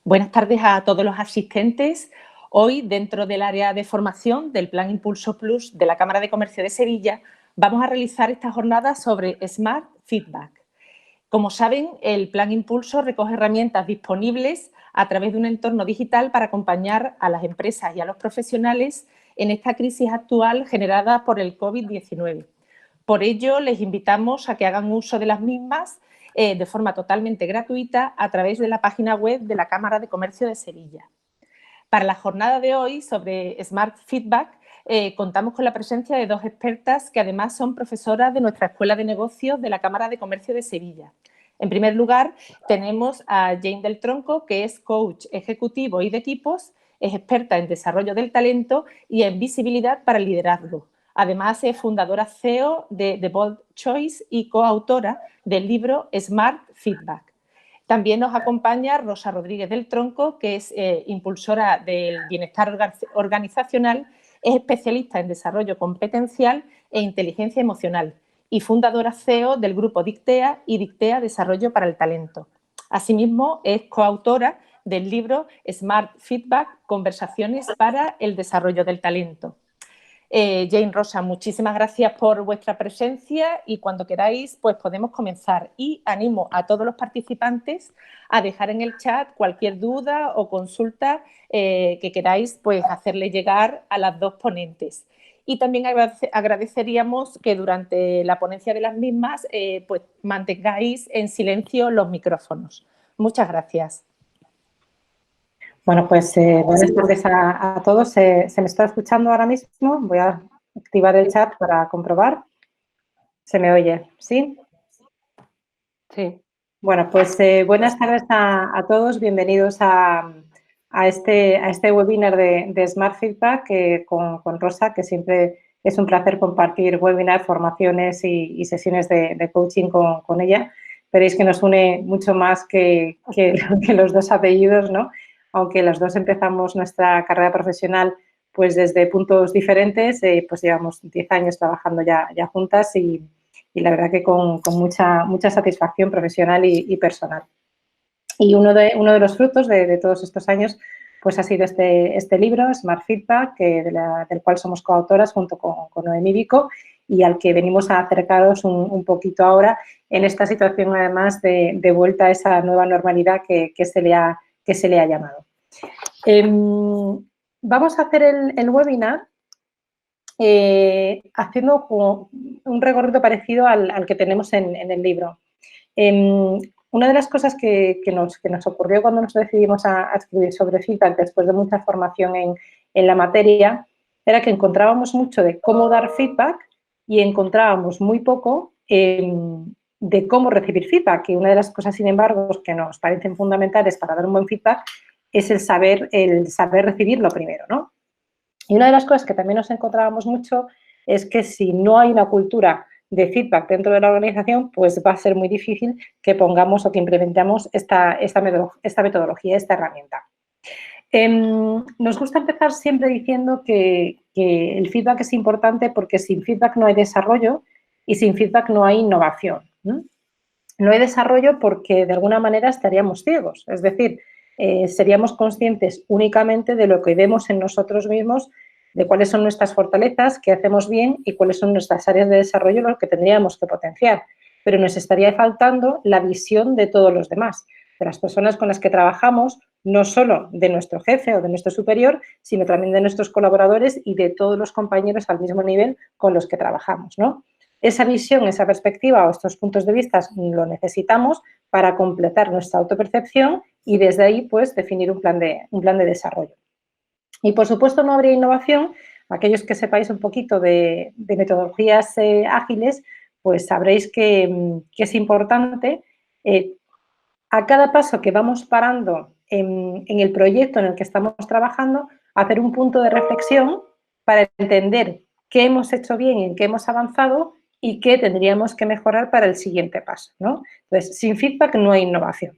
Buenas tardes a todos los asistentes. Hoy, dentro del área de formación del Plan Impulso Plus de la Cámara de Comercio de Sevilla, vamos a realizar esta jornada sobre Smart Feedback. Como saben, el Plan Impulso recoge herramientas disponibles a través de un entorno digital para acompañar a las empresas y a los profesionales en esta crisis actual generada por el COVID-19. Por ello, les invitamos a que hagan uso de las mismas de forma totalmente gratuita a través de la página web de la Cámara de Comercio de Sevilla. Para la jornada de hoy sobre Smart Feedback contamos con la presencia de dos expertas que además son profesoras de nuestra Escuela de Negocios de la Cámara de Comercio de Sevilla. En primer lugar, tenemos a Jane del Tronco, que es coach ejecutivo y de equipos, es experta en desarrollo del talento y en visibilidad para el liderazgo. Además, es fundadora CEO de The Bold Choice y coautora del libro Smart Feedback. También nos acompaña Rosa Rodríguez del Tronco, que es impulsora del bienestar organizacional, es especialista en desarrollo competencial e inteligencia emocional y fundadora CEO del grupo Dictea y Dictea Desarrollo para el Talento. Asimismo, es coautora del libro Smart Feedback, Conversaciones para el Desarrollo del Talento. Jane, Rosa, muchísimas gracias por vuestra presencia y cuando queráis pues podemos comenzar y animo a todos los participantes a dejar en el chat cualquier duda o consulta que queráis pues hacerle llegar a las dos ponentes. Y también agradeceríamos que durante la ponencia de las mismas pues mantengáis en silencio los micrófonos. Muchas gracias. Bueno, pues buenas tardes a todos. ¿Se me está escuchando ahora mismo? Voy a activar el chat para comprobar. ¿Se me oye? ¿Sí? Sí. Bueno, pues buenas tardes a todos. Bienvenidos a este webinar de Smart Feedback con Rosa, que siempre es un placer compartir webinar, formaciones y sesiones de coaching con ella. Veréis que nos une mucho más que los dos apellidos, ¿no? Aunque las dos empezamos nuestra carrera profesional pues desde puntos diferentes, pues llevamos 10 años trabajando ya juntas y la verdad que con mucha satisfacción profesional y personal. Y uno de los frutos de todos estos años pues ha sido este libro, Smart Feedback, del cual somos coautoras junto con Noemí Vico y al que venimos a acercaros un poquito ahora en esta situación además de vuelta a esa nueva normalidad que se le ha llamado. Vamos a hacer el webinar haciendo como un recorrido parecido al que tenemos en el libro. Una de las cosas que nos ocurrió cuando nos decidimos a escribir sobre feedback después de mucha formación en la materia era que encontrábamos mucho de cómo dar feedback y encontrábamos muy poco de cómo recibir feedback. Y una de las cosas, sin embargo, que nos parecen fundamentales para dar un buen feedback es el saber recibirlo primero, ¿no? Y una de las cosas que también nos encontrábamos mucho es que si no hay una cultura de feedback dentro de la organización, pues va a ser muy difícil que pongamos o que implementemos esta metodología, esta herramienta. Nos gusta empezar siempre diciendo que el feedback es importante porque sin feedback no hay desarrollo y sin feedback no hay innovación. No hay desarrollo porque de alguna manera estaríamos ciegos, es decir, seríamos conscientes únicamente de lo que vemos en nosotros mismos, de cuáles son nuestras fortalezas, qué hacemos bien y cuáles son nuestras áreas de desarrollo, lo que tendríamos que potenciar. Pero nos estaría faltando la visión de todos los demás, de las personas con las que trabajamos, no solo de nuestro jefe o de nuestro superior, sino también de nuestros colaboradores y de todos los compañeros al mismo nivel con los que trabajamos, ¿no? Esa visión, esa perspectiva o estos puntos de vista lo necesitamos para completar nuestra autopercepción y desde ahí, pues, definir un plan de desarrollo. Y, por supuesto, no habría innovación. Aquellos que sepáis un poquito de metodologías ágiles, pues sabréis que es importante a cada paso que vamos parando en el proyecto en el que estamos trabajando, hacer un punto de reflexión para entender qué hemos hecho bien y en qué hemos avanzado y qué tendríamos que mejorar para el siguiente paso, ¿no? Entonces, sin feedback no hay innovación.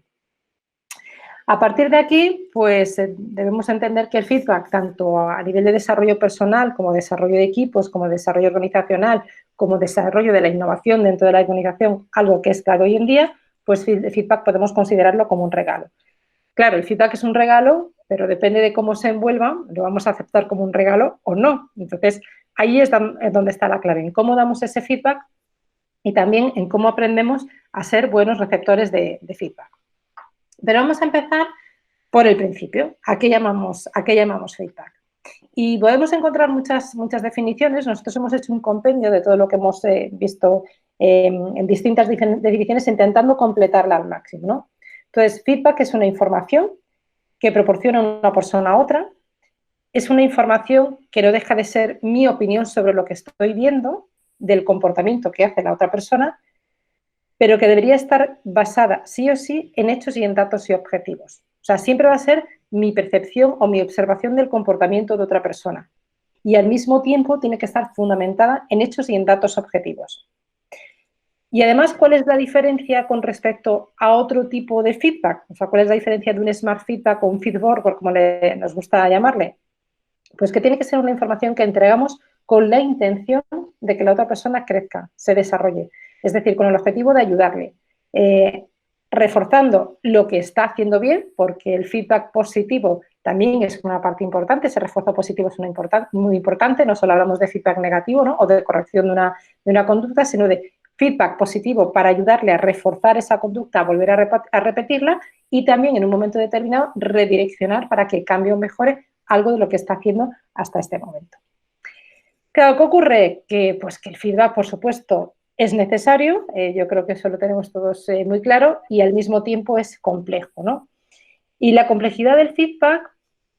A partir de aquí, pues debemos entender que el feedback, tanto a nivel de desarrollo personal como desarrollo de equipos, como desarrollo organizacional, como desarrollo de la innovación dentro de la organización, algo que es claro hoy en día, pues el feedback podemos considerarlo como un regalo. Claro, el feedback es un regalo, pero depende de cómo se envuelva, lo vamos a aceptar como un regalo o no. Entonces, ahí es donde está la clave, en cómo damos ese feedback y también en cómo aprendemos a ser buenos receptores de feedback. Pero vamos a empezar por el principio. ¿A qué llamamos feedback? Y podemos encontrar muchas definiciones. Nosotros hemos hecho un compendio de todo lo que hemos visto en distintas definiciones intentando completarla al máximo, ¿no? Entonces, feedback es una información que proporciona una persona a otra. Es una información que no deja de ser mi opinión sobre lo que estoy viendo, del comportamiento que hace la otra persona, pero que debería estar basada sí o sí en hechos y en datos y objetivos. O sea, siempre va a ser mi percepción o mi observación del comportamiento de otra persona. Y al mismo tiempo tiene que estar fundamentada en hechos y en datos objetivos. Y además, ¿cuál es la diferencia con respecto a otro tipo de feedback? O sea, ¿cuál es la diferencia de un smart feedback o un feedback, como nos gusta llamarle? Pues que tiene que ser una información que entregamos con la intención de que la otra persona crezca, se desarrolle. Es decir, con el objetivo de ayudarle, reforzando lo que está haciendo bien, porque el feedback positivo también es una parte importante, ese refuerzo positivo es muy importante, no solo hablamos de feedback negativo, ¿no? O de corrección de una conducta, sino de feedback positivo para ayudarle a reforzar esa conducta, a volver a repetirla y también en un momento determinado redireccionar para que cambie o mejore algo de lo que está haciendo hasta este momento. Claro, ¿qué ocurre? Pues que el feedback, por supuesto, es necesario, yo creo que eso lo tenemos todos muy claro, y al mismo tiempo es complejo, ¿no? Y la complejidad del feedback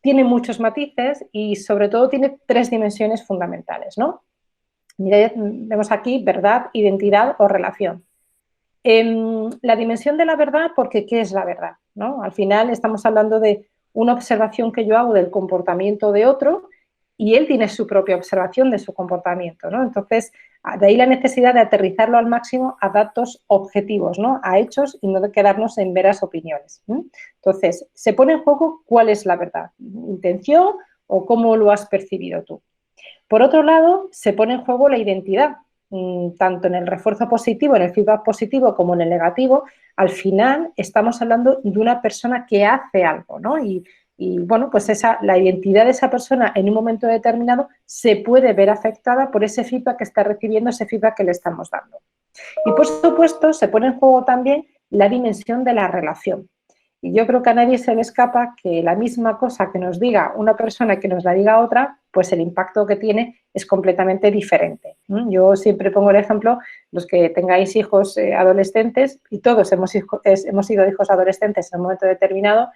tiene muchos matices y sobre todo tiene 3 dimensiones fundamentales, ¿no? Mirad, vemos aquí verdad, identidad o relación. La dimensión de la verdad, porque ¿qué es la verdad? ¿No? Al final estamos hablando de una observación que yo hago del comportamiento de otro y él tiene su propia observación de su comportamiento, ¿no? Entonces, de ahí la necesidad de aterrizarlo al máximo a datos objetivos, ¿no? A hechos y no de quedarnos en veras opiniones. Entonces, se pone en juego cuál es la verdad, intención o cómo lo has percibido tú. Por otro lado, se pone en juego la identidad, tanto en el refuerzo positivo, en el feedback positivo como en el negativo. Al final estamos hablando de una persona que hace algo, ¿no? Y bueno, pues la identidad de esa persona en un momento determinado se puede ver afectada por ese feedback que está recibiendo, ese feedback que le estamos dando. Y por supuesto se pone en juego también la dimensión de la relación. Y yo creo que a nadie se le escapa que la misma cosa que nos diga una persona que nos la diga otra, pues el impacto que tiene es completamente diferente. Yo siempre pongo el ejemplo, los que tengáis hijos adolescentes, y todos hemos sido hijos adolescentes en un momento determinado,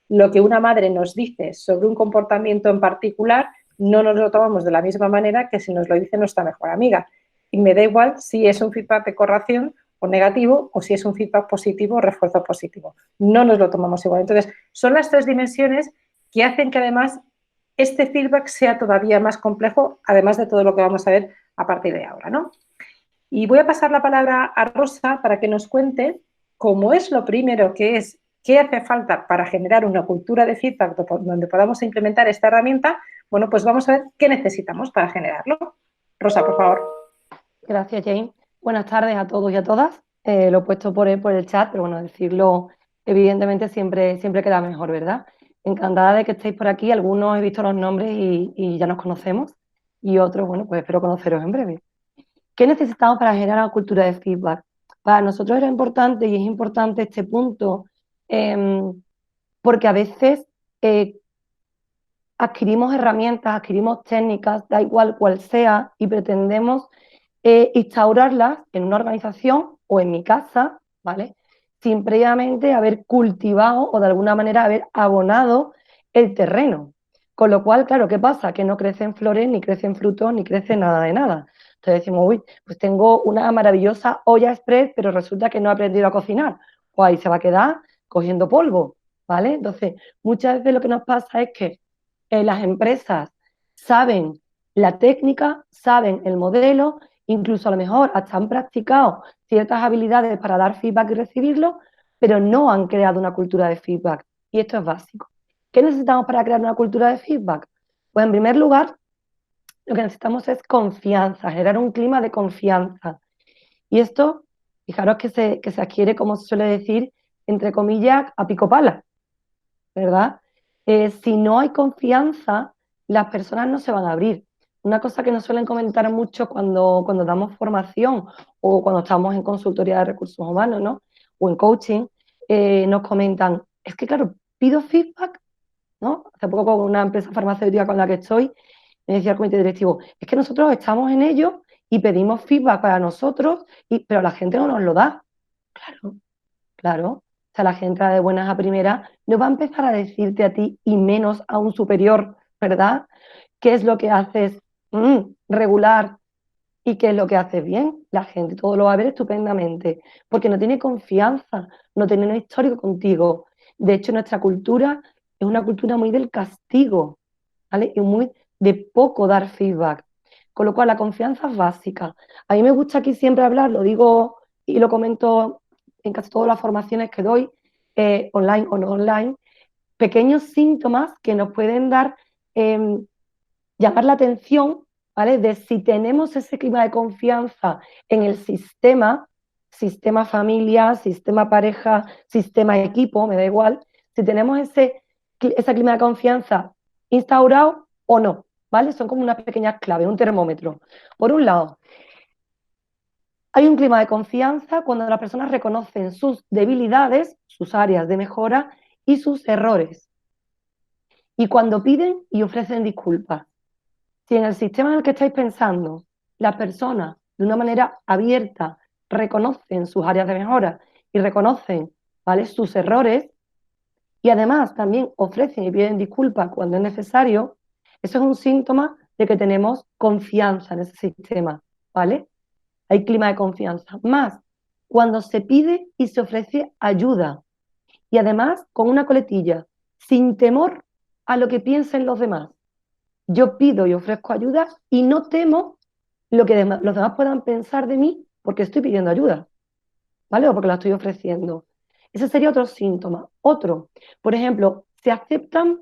lo que una madre nos dice sobre un comportamiento en particular, no nos lo tomamos de la misma manera que si nos lo dice nuestra mejor amiga. Y me da igual si es un feedback de corrección o negativo o si es un feedback positivo o refuerzo positivo. No nos lo tomamos igual. Entonces, son las 3 dimensiones que hacen que además este feedback sea todavía más complejo, además de todo lo que vamos a ver a partir de ahora, ¿no? Y voy a pasar la palabra a Rosa para que nos cuente cómo es lo primero que es, qué hace falta para generar una cultura de feedback donde podamos implementar esta herramienta. Bueno, pues vamos a ver qué necesitamos para generarlo. Rosa, por favor. Gracias, Jane. Buenas tardes a todos y a todas. Lo he puesto por el chat, pero bueno, decirlo evidentemente siempre queda mejor, ¿verdad? Encantada de que estéis por aquí. Algunos he visto los nombres y ya nos conocemos y otros, bueno, pues espero conoceros en breve. ¿Qué necesitamos para generar una cultura de feedback? Para nosotros era importante y es importante este punto porque a veces adquirimos herramientas, adquirimos técnicas, da igual cuál sea, y pretendemos instaurarlas en una organización o en mi casa, ¿vale? Sin previamente haber cultivado o de alguna manera haber abonado el terreno. Con lo cual, claro, ¿qué pasa? Que no crecen flores, ni crecen frutos, ni crece nada de nada. Entonces decimos, uy, pues tengo una maravillosa olla express, pero resulta que no he aprendido a cocinar. Pues ahí se va a quedar cogiendo polvo, ¿vale? Entonces, muchas veces lo que nos pasa es que las empresas saben la técnica, saben el modelo, incluso a lo mejor hasta han practicado ciertas habilidades para dar feedback y recibirlo, pero no han creado una cultura de feedback. Y esto es básico. ¿Qué necesitamos para crear una cultura de feedback? Pues en primer lugar, lo que necesitamos es confianza, generar un clima de confianza. Y esto, fijaros que se adquiere, como se suele decir, entre comillas, a pico pala. ¿verdad? Si no hay confianza, las personas no se van a abrir. Una cosa que nos suelen comentar mucho cuando damos formación o cuando estamos en consultoría de recursos humanos, ¿no? O en coaching, nos comentan, es que claro, pido feedback, ¿no? Hace poco con una empresa farmacéutica con la que estoy, me decía el comité directivo, es que nosotros estamos en ello y pedimos feedback para nosotros, pero la gente no nos lo da. Claro, claro. O sea, la gente de buenas a primeras no va a empezar a decirte a ti y menos a un superior, ¿verdad? ¿Qué es lo que haces regular y qué es lo que haces bien? La gente todo lo va a ver estupendamente porque no tiene confianza, no tiene un histórico contigo. De hecho, nuestra cultura es una cultura muy del castigo, ¿vale? Y muy de poco dar feedback. Con lo cual, la confianza es básica. A mí me gusta aquí siempre hablar, lo digo y lo comento en casi todas las formaciones que doy, online o no online, pequeños síntomas que nos pueden dar, llamar la atención, ¿vale? De si tenemos ese clima de confianza en el sistema, sistema familia, sistema pareja, sistema equipo, me da igual, si tenemos ese clima de confianza instaurado o no, ¿vale? Son como unas pequeñas claves, un termómetro. Por un lado, hay un clima de confianza cuando las personas reconocen sus debilidades, sus áreas de mejora y sus errores. Y cuando piden y ofrecen disculpas. Si en el sistema en el que estáis pensando, las personas de una manera abierta reconocen sus áreas de mejora y reconocen, ¿vale?, sus errores, y además también ofrecen y piden disculpas cuando es necesario, eso es un síntoma de que tenemos confianza en ese sistema, ¿vale? Hay clima de confianza. Más, cuando se pide y se ofrece ayuda, y además con una coletilla, sin temor a lo que piensen los demás. Yo pido y ofrezco ayuda y no temo lo que los demás puedan pensar de mí porque estoy pidiendo ayuda, ¿vale? O porque la estoy ofreciendo. Ese sería otro síntoma. Otro, por ejemplo, se aceptan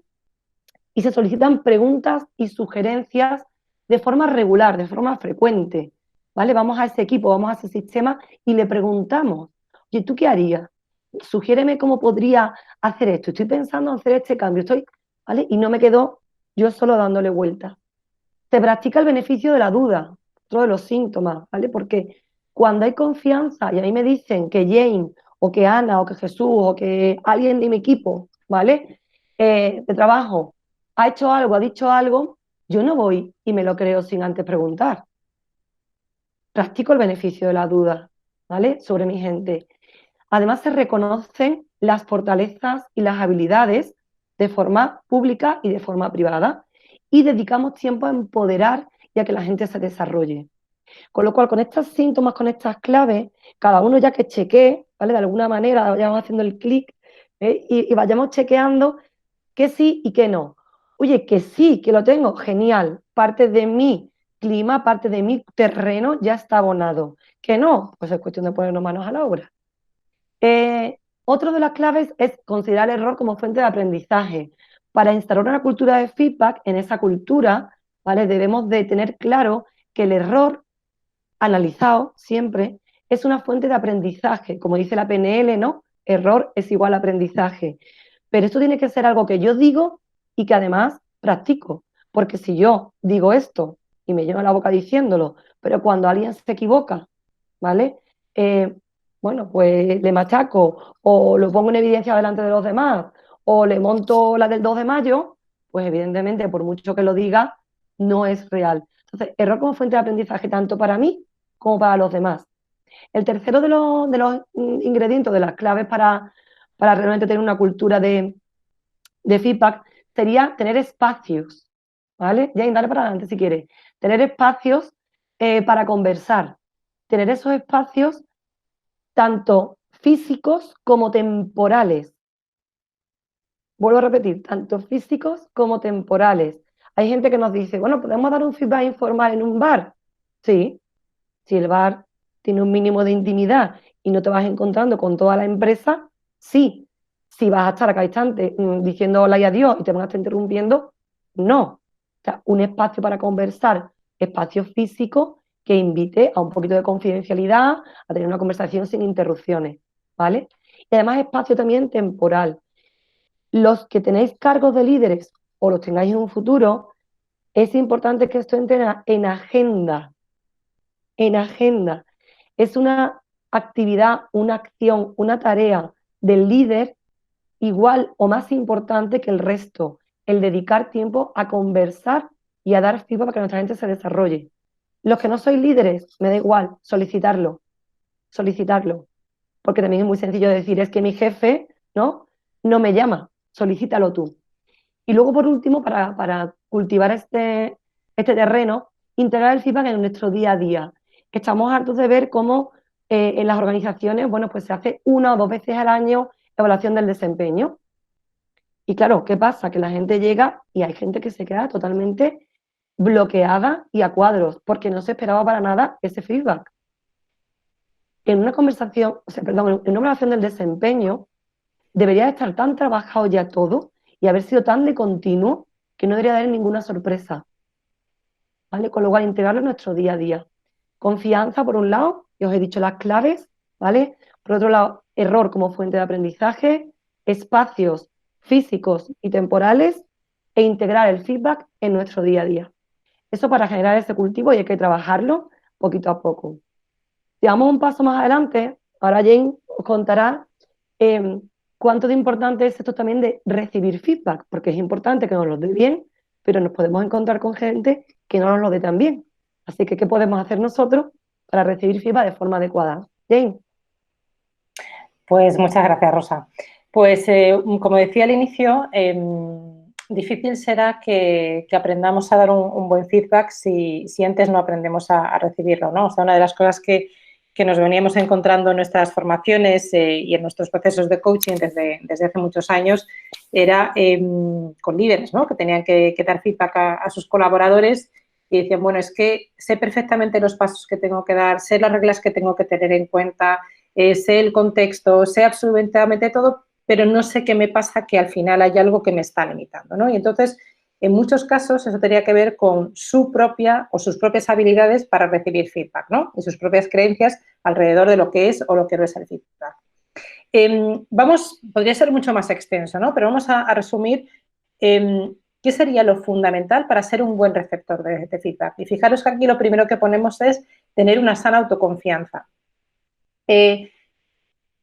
y se solicitan preguntas y sugerencias de forma regular, de forma frecuente, ¿vale? Vamos a ese equipo, vamos a ese sistema y le preguntamos, oye, ¿tú qué harías? Sugiéreme cómo podría hacer esto. Estoy pensando en hacer este cambio, ¿vale? Y no me quedo yo solo dándole vueltas. Se practica el beneficio de la duda, otro de los síntomas, ¿vale? Porque cuando hay confianza y a mí me dicen que Jane o que Ana o que Jesús o que alguien de mi equipo, ¿vale? De trabajo ha hecho algo, ha dicho algo, yo no voy y me lo creo sin antes preguntar. Practico el beneficio de la duda, ¿vale? Sobre mi gente. Además, se reconocen las fortalezas y las habilidades de forma pública y de forma privada y dedicamos tiempo a empoderar y a que la gente se desarrolle. Con lo cual, con estos síntomas, con estas claves, cada uno ya que chequee, ¿vale? De alguna manera vayamos haciendo el clic y vayamos chequeando que sí y que no. Oye, que sí, que lo tengo, genial, parte de mi clima, parte de mi terreno ya está abonado. Que no, pues es cuestión de ponernos manos a la obra. Otro de las claves es considerar el error como fuente de aprendizaje. Para instaurar una cultura de feedback, en esa cultura, ¿vale?, debemos de tener claro que el error analizado siempre es una fuente de aprendizaje. Como dice la PNL, ¿no? Error es igual a aprendizaje. Pero esto tiene que ser algo que yo digo y que además practico. Porque si yo digo esto y me lleno la boca diciéndolo, pero cuando alguien se equivoca, ¿vale? Bueno, pues le machaco o lo pongo en evidencia delante de los demás o le monto la del 2 de mayo, pues evidentemente, por mucho que lo diga, no es real. Entonces, error como fuente de aprendizaje tanto para mí como para los demás. El tercero de los ingredientes, de las claves para realmente tener una cultura de feedback, sería tener espacios, ¿vale? Ya, dale para adelante si quieres. Tener espacios para conversar. Tener esos espacios tanto físicos como temporales. Vuelvo a repetir, tanto físicos como temporales. Hay gente que nos dice, bueno, ¿podemos dar un feedback informal en un bar? Sí, si el bar tiene un mínimo de intimidad y no te vas encontrando con toda la empresa, sí. Si vas a estar a cada instante diciendo hola y adiós y te van a estar interrumpiendo, no. O sea, un espacio para conversar, espacio físico que invite a un poquito de confidencialidad, a tener una conversación sin interrupciones, ¿vale? Y además espacio también temporal. Los que tenéis cargos de líderes o los tengáis en un futuro, es importante que esto entre en agenda. En agenda. Es una actividad, una acción, una tarea del líder igual o más importante que el resto, el dedicar tiempo a conversar y a dar feedback para que nuestra gente se desarrolle. Los que no sois líderes, me da igual, solicitarlo, porque también es muy sencillo decir, es que mi jefe, ¿no? No me llama, solicítalo tú. Y luego, por último, para cultivar este terreno, integrar el feedback en nuestro día a día. Estamos hartos de ver cómo en las organizaciones, bueno, pues se hace 1 o 2 veces al año evaluación del desempeño. Y claro, ¿qué pasa? Que la gente llega y hay gente que se queda totalmente bloqueada y a cuadros, porque no se esperaba para nada ese feedback. En una conversación, en una evaluación del desempeño, debería estar tan trabajado ya todo y haber sido tan de continuo que no debería haber ninguna sorpresa, ¿vale? Con lo cual, integrarlo en nuestro día a día. Confianza, por un lado, y os he dicho las claves, ¿vale? Por otro lado, error como fuente de aprendizaje, espacios físicos y temporales e integrar el feedback en nuestro día a día. Eso para generar ese cultivo y hay que trabajarlo poquito a poco. Si damos un paso más adelante, ahora Jane os contará cuánto de importante es esto también de recibir feedback, porque es importante que nos lo dé bien, pero nos podemos encontrar con gente que no nos lo dé tan bien. Así que, ¿qué podemos hacer nosotros para recibir feedback de forma adecuada? Jane. Pues muchas gracias, Rosa. Pues como decía al inicio, difícil será que aprendamos a dar un buen feedback si antes no aprendemos a recibirlo, ¿no? O sea, una de las cosas que nos veníamos encontrando en nuestras formaciones y en nuestros procesos de coaching desde hace muchos años era con líderes, ¿no? Que tenían que dar feedback a sus colaboradores y decían, bueno, es que sé perfectamente los pasos que tengo que dar, sé las reglas que tengo que tener en cuenta, sé el contexto, sé absolutamente todo, pero no sé qué me pasa, que al final hay algo que me está limitando, ¿no? Y entonces, en muchos casos, eso tenía que ver con su propia o sus propias habilidades para recibir feedback, ¿no? Y sus propias creencias alrededor de lo que es o lo que no es el feedback. Podría ser mucho más extenso, ¿no? Pero vamos a resumir qué sería lo fundamental para ser un buen receptor de feedback. Y fijaros que aquí lo primero que ponemos es tener una sana autoconfianza.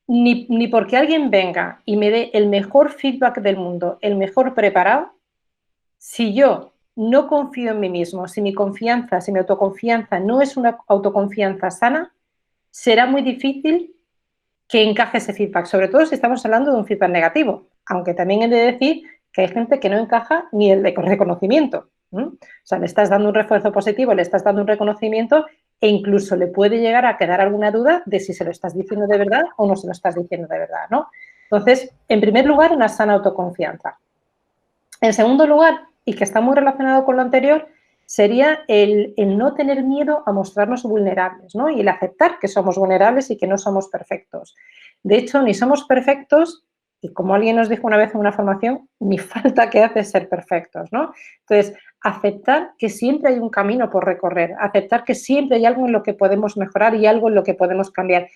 Ni porque alguien venga y me dé el mejor feedback del mundo, el mejor preparado, si yo no confío en mí mismo, si mi autoconfianza no es una autoconfianza sana, será muy difícil que encaje ese feedback, sobre todo si estamos hablando de un feedback negativo, aunque también he de decir que hay gente que no encaja ni el de reconocimiento. O sea, le estás dando un refuerzo positivo, le estás dando un reconocimiento e incluso le puede llegar a quedar alguna duda de si se lo estás diciendo de verdad o no se lo estás diciendo de verdad, ¿no? Entonces, en primer lugar, una sana autoconfianza. En segundo lugar, y que está muy relacionado con lo anterior, sería el no tener miedo a mostrarnos vulnerables, ¿no? Y el aceptar que somos vulnerables y que no somos perfectos. De hecho, ni somos perfectos y, como alguien nos dijo una vez en una formación, ni falta que hace ser perfectos, ¿no? Entonces, aceptar que siempre hay un camino por recorrer, aceptar que siempre hay algo en lo que podemos mejorar y algo en lo que podemos cambiar.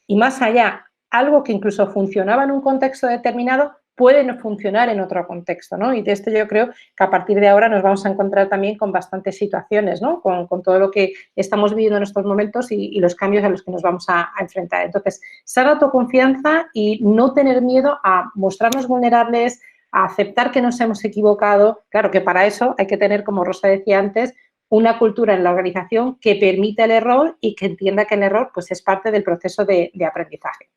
Y más allá, algo que incluso funcionaba en un contexto determinado puede no funcionar en otro contexto, ¿no? Y de esto yo creo que a partir de ahora nos vamos a encontrar también con bastantes situaciones, ¿no? Con todo lo que estamos viviendo en estos momentos y los cambios a los que nos vamos a enfrentar. Entonces, ser autoconfianza y no tener miedo a mostrarnos vulnerables, a aceptar que nos hemos equivocado. Claro que para eso hay que tener, como Rosa decía antes, una cultura en la organización que permita el error y que entienda que el error, pues, es parte del proceso de aprendizaje.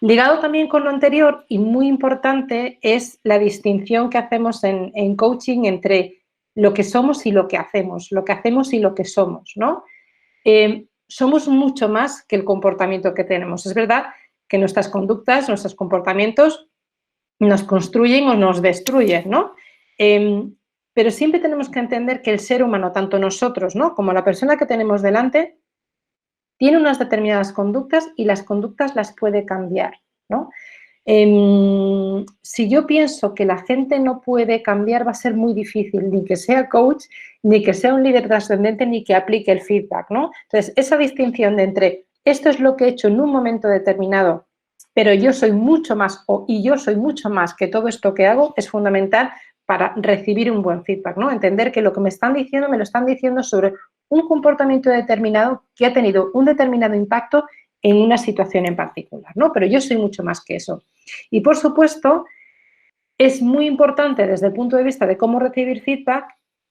Ligado también con lo anterior y muy importante es la distinción que hacemos en coaching entre lo que somos y lo que hacemos y lo que somos, ¿no? Somos mucho más que el comportamiento que tenemos. Es verdad que nuestras conductas, nuestros comportamientos nos construyen o nos destruyen, ¿no? Pero siempre tenemos que entender que el ser humano, tanto nosotros, ¿no?, como la persona que tenemos delante, tiene unas determinadas conductas y las conductas las puede cambiar, ¿no? Si yo pienso que la gente no puede cambiar, va a ser muy difícil ni que sea coach, ni que sea un líder trascendente, ni que aplique el feedback, ¿no? Entonces, esa distinción de entre esto es lo que he hecho en un momento determinado pero yo soy mucho más, y yo soy mucho más que todo esto que hago, es fundamental para recibir un buen feedback, ¿no? Entender que lo que me están diciendo, me lo están diciendo sobre un comportamiento determinado que ha tenido un determinado impacto en una situación en particular, ¿no? Pero yo soy mucho más que eso. Y, por supuesto, es muy importante desde el punto de vista de cómo recibir feedback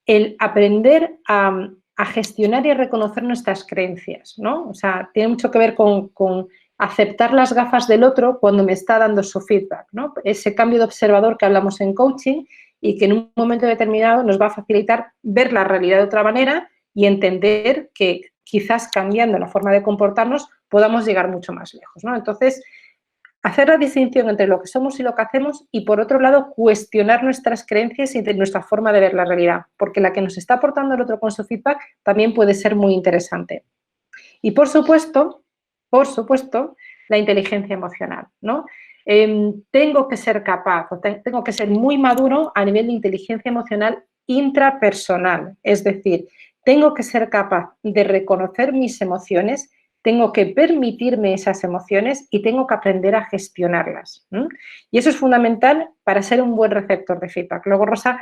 el aprender a gestionar y a reconocer nuestras creencias, ¿no? O sea, tiene mucho que ver con aceptar las gafas del otro cuando me está dando su feedback, ¿no? Ese cambio de observador que hablamos en coaching y que en un momento determinado nos va a facilitar ver la realidad de otra manera y entender que quizás cambiando la forma de comportarnos podamos llegar mucho más lejos, ¿no? Entonces, hacer la distinción entre lo que somos y lo que hacemos y, por otro lado, cuestionar nuestras creencias y nuestra forma de ver la realidad, porque la que nos está aportando el otro con su feedback también puede ser muy interesante. Y, por supuesto, la inteligencia emocional, ¿no? Tengo que ser capaz, tengo que ser muy maduro a nivel de inteligencia emocional intrapersonal, es decir, tengo que ser capaz de reconocer mis emociones, tengo que permitirme esas emociones y tengo que aprender a gestionarlas. Y eso es fundamental para ser un buen receptor de feedback. Luego, Rosa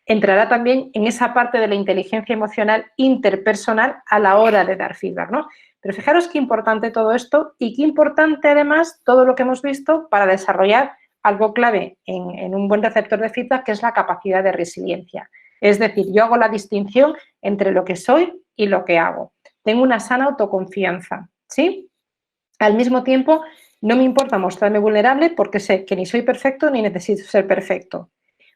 entrará también en esa parte de la inteligencia emocional interpersonal a la hora de dar feedback, ¿no? Pero fijaros qué importante todo esto y qué importante además todo lo que hemos visto para desarrollar algo clave en un buen receptor de feedback, que es la capacidad de resiliencia. Es decir, yo hago la distinción entre lo que soy y lo que hago. Tengo una sana autoconfianza, ¿sí? Al mismo tiempo, no me importa mostrarme vulnerable porque sé que ni soy perfecto ni necesito ser perfecto.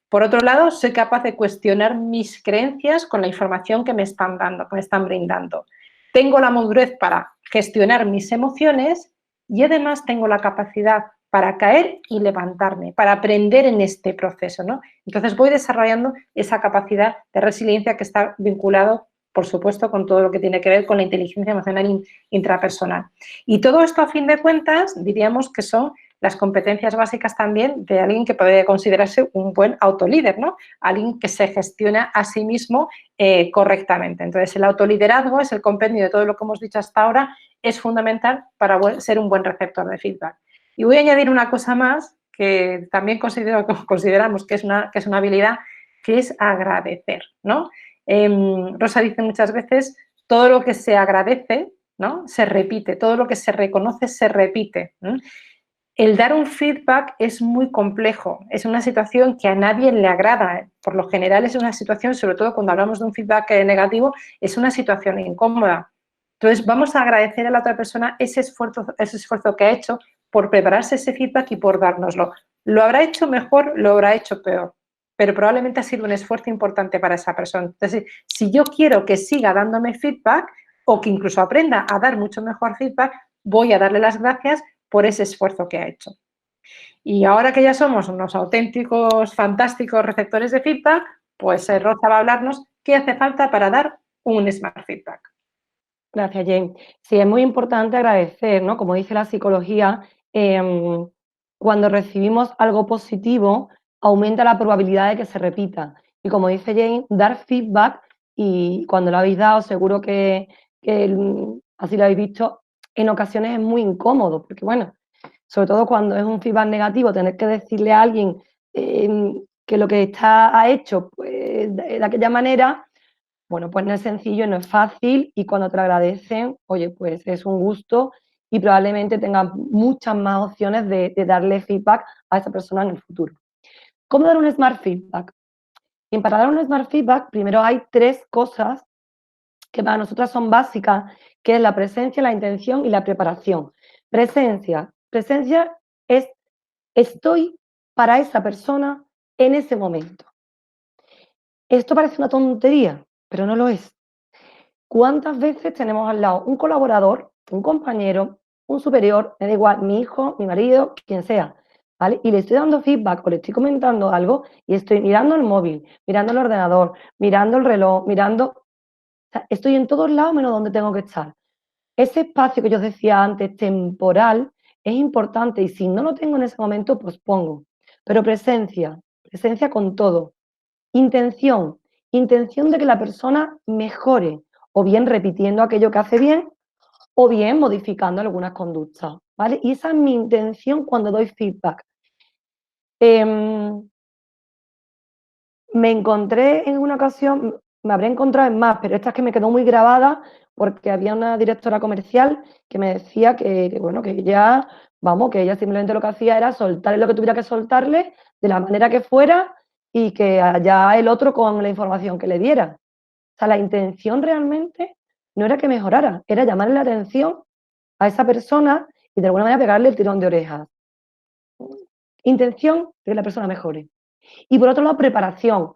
Por otro lado, soy capaz de cuestionar mis creencias con la información que me están dando, que me están brindando. Tengo la madurez para gestionar mis emociones y además tengo la capacidad para caer y levantarme, para aprender en este proceso, ¿no? Entonces voy desarrollando esa capacidad de resiliencia que está vinculado, por supuesto, con todo lo que tiene que ver con la inteligencia emocional intrapersonal. Y todo esto, a fin de cuentas, diríamos que son las competencias básicas también de alguien que podría considerarse un buen autolíder, ¿no? Alguien que se gestiona a sí mismo correctamente. Entonces, el autoliderazgo es el compendio de todo lo que hemos dicho hasta ahora, es fundamental para ser un buen receptor de feedback. Y voy a añadir una cosa más que también consideramos que es una habilidad, que es agradecer, ¿no? Rosa dice muchas veces, todo lo que se agradece, ¿no? Se repite, todo lo que se reconoce se repite. El dar un feedback es muy complejo, es una situación que a nadie le agrada. Por lo general es una situación, sobre todo cuando hablamos de un feedback negativo, es una situación incómoda. Entonces vamos a agradecer a la otra persona ese esfuerzo que ha hecho por prepararse ese feedback y por dárnoslo. Lo habrá hecho mejor, lo habrá hecho peor, pero probablemente ha sido un esfuerzo importante para esa persona. Entonces, si yo quiero que siga dándome feedback o que incluso aprenda a dar mucho mejor feedback, voy a darle las gracias por ese esfuerzo que ha hecho. Y ahora que ya somos unos auténticos, fantásticos receptores de feedback, pues Rosa va a hablarnos qué hace falta para dar un Smart Feedback. Gracias, Jane. Sí, es muy importante agradecer, ¿no? Como dice la psicología, cuando recibimos algo positivo, aumenta la probabilidad de que se repita. Y como dice Jane, dar feedback, y cuando lo habéis dado, seguro que así lo habéis visto, en ocasiones es muy incómodo, porque bueno, sobre todo cuando es un feedback negativo, tener que decirle a alguien que lo que ha hecho pues, de aquella manera, bueno, pues no es sencillo, no es fácil, y cuando te lo agradecen, oye, pues es un gusto y probablemente tengas muchas más opciones de darle feedback a esa persona en el futuro. ¿Cómo dar un Smart Feedback? Y para dar un Smart Feedback, primero hay 3 cosas que para nosotras son básicas, que es la presencia, la intención y la preparación. Presencia es estoy para esa persona en ese momento. Esto parece una tontería, pero no lo es. ¿Cuántas veces tenemos al lado un colaborador, un compañero, un superior, me da igual, mi hijo, mi marido, quien sea, ¿vale? Y le estoy dando feedback o le estoy comentando algo y estoy mirando el móvil, mirando el ordenador, mirando el reloj, o sea, estoy en todos lados menos donde tengo que estar. Ese espacio que yo os decía antes, temporal, es importante y si no lo tengo en ese momento, pues pongo. Pero presencia con todo. Intención de que la persona mejore, o bien repitiendo aquello que hace bien, o bien modificando algunas conductas, ¿vale? Y esa es mi intención cuando doy feedback. Me encontré en una ocasión, me habré encontrado en más, pero esta es que me quedó muy grabada porque había una directora comercial que me decía bueno, que ella, vamos, que ella simplemente lo que hacía era soltarle lo que tuviera que soltarle de la manera que fuera y que allá el otro con la información que le diera. O sea, la intención realmente no era que mejorara, era llamarle la atención a esa persona y de alguna manera pegarle el tirón de orejas. Intención de que la persona mejore. Y por otro lado, preparación.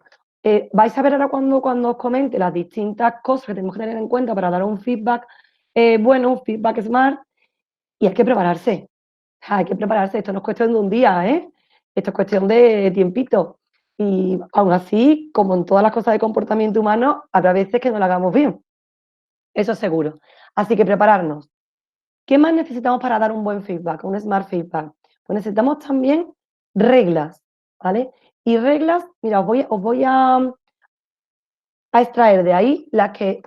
Vais a ver ahora cuando os comente las distintas cosas que tenemos que tener en cuenta para dar un feedback bueno, un feedback smart, y hay que prepararse. Hay que prepararse. Esto no es cuestión de un día, ¿eh? Esto es cuestión de tiempito. Y aún así, como en todas las cosas de comportamiento humano, habrá veces que no lo hagamos bien. Eso es seguro. Así que prepararnos. ¿Qué más necesitamos para dar un buen feedback, un smart feedback? Pues necesitamos también reglas, ¿vale? Y reglas, mira, os voy a extraer de ahí las que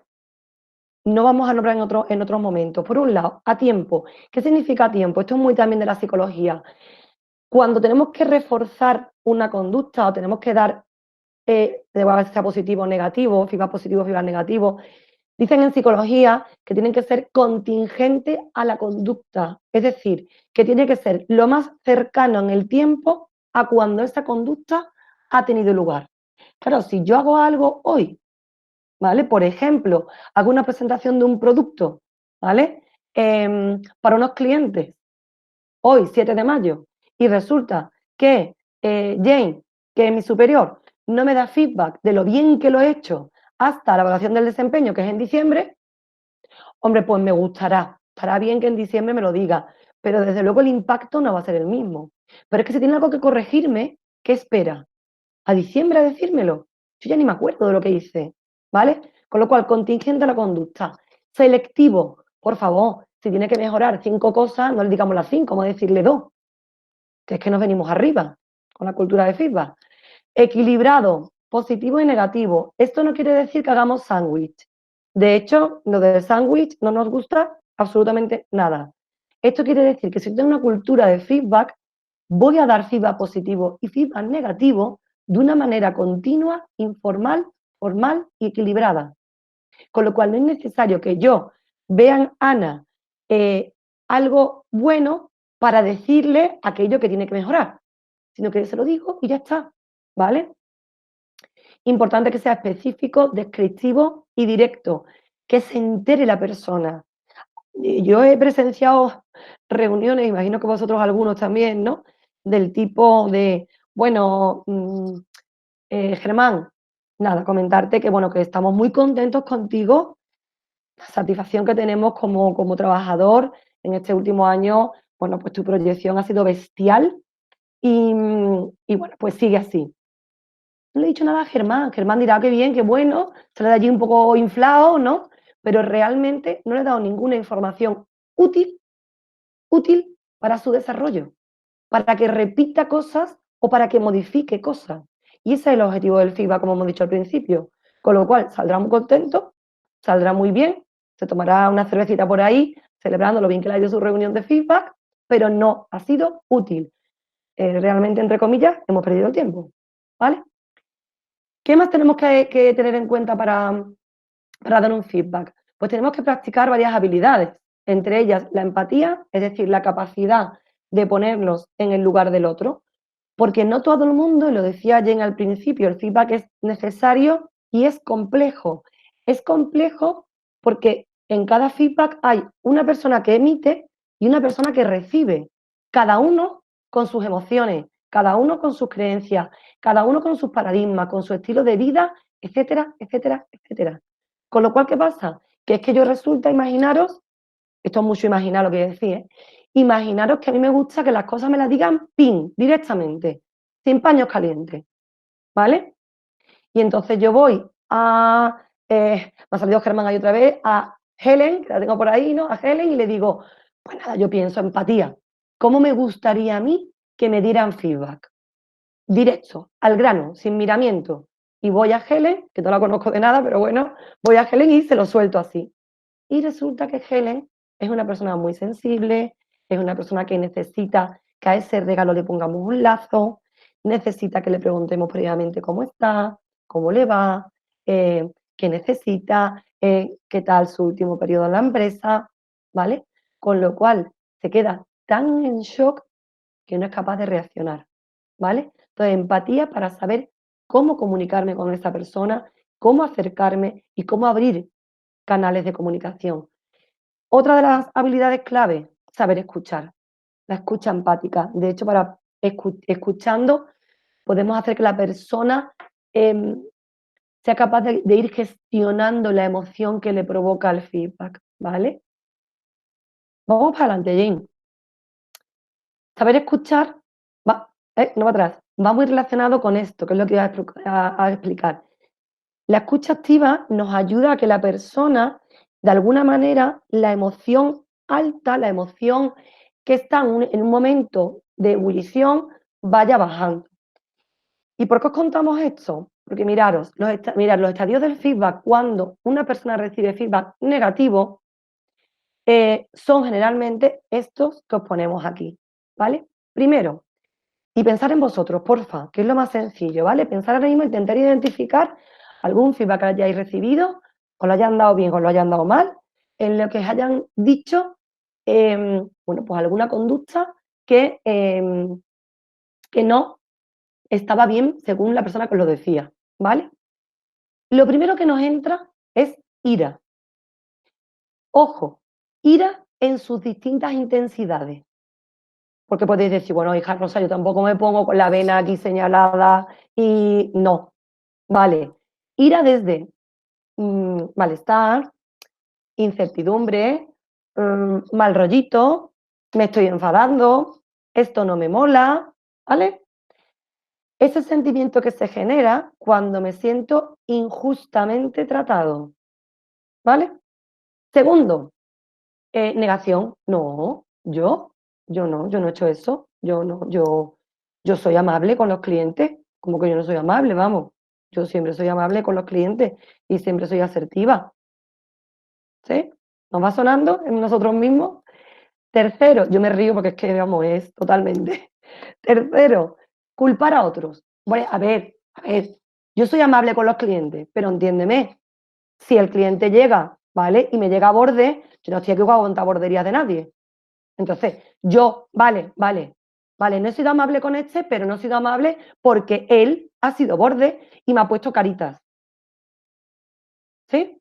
no vamos a nombrar en otros momentos. Por un lado, a tiempo. ¿Qué significa a tiempo? Esto es muy también de la psicología. Cuando tenemos que reforzar una conducta o tenemos que dar, da igual que sea positivo o negativo, feedback negativo, dicen en psicología que tienen que ser contingentes a la conducta, es decir, que tiene que ser lo más cercano en el tiempo a cuando esa conducta ha tenido lugar. Claro, si yo hago algo hoy, ¿vale? Por ejemplo, hago una presentación de un producto, ¿vale? Para unos clientes, hoy, 7 de mayo, y resulta que Jane, que es mi superior, no me da feedback de lo bien que lo he hecho hasta la evaluación del desempeño, que es en diciembre, hombre, pues me gustará. Estará bien que en diciembre me lo diga, pero desde luego el impacto no va a ser el mismo. Pero es que si tiene algo que corregirme, ¿qué espera? ¿A diciembre a decírmelo? Yo ya ni me acuerdo de lo que hice, ¿vale? Con lo cual, contingente a la conducta. Selectivo, por favor, si tiene que mejorar 5 cosas, no le digamos las 5, vamos a decirle 2, que es que nos venimos arriba con la cultura de feedback. Equilibrado, positivo y negativo. Esto no quiere decir que hagamos sándwich. De hecho, lo del sándwich no nos gusta absolutamente nada. Esto quiere decir que si tengo una cultura de feedback, voy a dar feedback positivo y feedback negativo de una manera continua, informal, formal y equilibrada. Con lo cual no es necesario que yo vea en Ana algo bueno para decirle aquello que tiene que mejorar, sino que se lo digo y ya está, ¿vale? Importante que sea específico, descriptivo y directo, que se entere la persona. Yo he presenciado reuniones, imagino que vosotros algunos también, ¿no? Del tipo de, bueno, Germán, nada, comentarte que, bueno, que estamos muy contentos contigo, la satisfacción que tenemos como trabajador en este último año, bueno, pues tu proyección ha sido bestial y bueno, pues sigue así. No le he dicho nada a Germán. Germán dirá qué bien, qué bueno, se le da allí un poco inflado, ¿no? Pero realmente no le he dado ninguna información útil para su desarrollo, para que repita cosas o para que modifique cosas. Y ese es el objetivo del feedback, como hemos dicho al principio. Con lo cual, saldrá muy contento, saldrá muy bien, se tomará una cervecita por ahí, celebrando lo bien que le ha ido su reunión de feedback, pero no ha sido útil. Realmente, entre comillas, hemos perdido el tiempo, ¿vale? ¿Qué más tenemos que tener en cuenta para dar un feedback? Pues tenemos que practicar varias habilidades, entre ellas la empatía, es decir, la capacidad de ponernos en el lugar del otro, porque no todo el mundo, y lo decía Jen al principio, el feedback es necesario y es complejo. Es complejo porque en cada feedback hay una persona que emite y una persona que recibe, cada uno con sus emociones, cada uno con sus creencias, cada uno con sus paradigmas, con su estilo de vida, etcétera, etcétera, etcétera. Con lo cual, ¿qué pasa? Que es que yo resulta, imaginaros, esto es mucho imaginar lo que decís, ¿eh? Imaginaros que a mí me gusta que las cosas me las digan pin, directamente, sin paños calientes, ¿vale? Y entonces yo voy me ha salido Germán ahí otra vez, a Helen, que la tengo por ahí, ¿no? A Helen y le digo, pues nada, yo pienso empatía. ¿Cómo me gustaría a mí que me dieran feedback? Directo, al grano, sin miramiento. Y voy a Helen, que no la conozco de nada, pero bueno, voy a Helen y se lo suelto así. Y resulta que Helen es una persona muy sensible, es una persona que necesita que a ese regalo le pongamos un lazo, necesita que le preguntemos previamente cómo está, cómo le va, qué necesita, qué tal su último periodo en la empresa, ¿vale? Con lo cual se queda tan en shock que no es capaz de reaccionar, ¿vale? Entonces, empatía para saber cómo comunicarme con esa persona, cómo acercarme y cómo abrir canales de comunicación. Otra de las habilidades clave, saber escuchar, la escucha empática. De hecho, escuchando podemos hacer que la persona sea capaz de ir gestionando la emoción que le provoca el feedback, ¿vale? Vamos para adelante, Jane. Saber escuchar, no va atrás, va muy relacionado con esto, que es lo que voy a explicar. La escucha activa nos ayuda a que la persona, de alguna manera, la emoción alta, la emoción que está en un momento de ebullición, vaya bajando. ¿Y por qué os contamos esto? Porque mirad, los estadios del feedback, cuando una persona recibe feedback negativo, son generalmente estos que os ponemos aquí, ¿vale? Primero, y pensar en vosotros, porfa, que es lo más sencillo, ¿vale? Pensar ahora mismo, intentar identificar algún feedback que hayáis recibido, os lo hayan dado bien, os lo hayan dado mal, en lo que os hayan dicho, bueno, pues alguna conducta que no estaba bien según la persona que os lo decía, ¿vale? Lo primero que nos entra es ira. Ojo, ira en sus distintas intensidades. Porque podéis decir, bueno, hija Rosa, yo tampoco me pongo con la vena aquí señalada y no. Vale, ira desde malestar, incertidumbre, mal rollito, me estoy enfadando, esto no me mola, ¿vale? Ese sentimiento que se genera cuando me siento injustamente tratado, ¿vale? Segundo, negación. No, yo no he hecho eso. Yo no, yo soy amable con los clientes. Como que yo no soy amable, vamos. Yo siempre soy amable con los clientes y siempre soy asertiva. ¿Sí? ¿Nos va sonando en nosotros mismos? Tercero, yo me río porque es que, vamos, es totalmente. Tercero, culpar a otros. Bueno, a ver, yo soy amable con los clientes, pero entiéndeme, si el cliente llega, ¿vale? Y me llega a borde, yo no estoy aquí con aguantar borderías de nadie. Entonces, vale, no he sido amable con este, pero no he sido amable porque él ha sido borde y me ha puesto caritas. ¿Sí?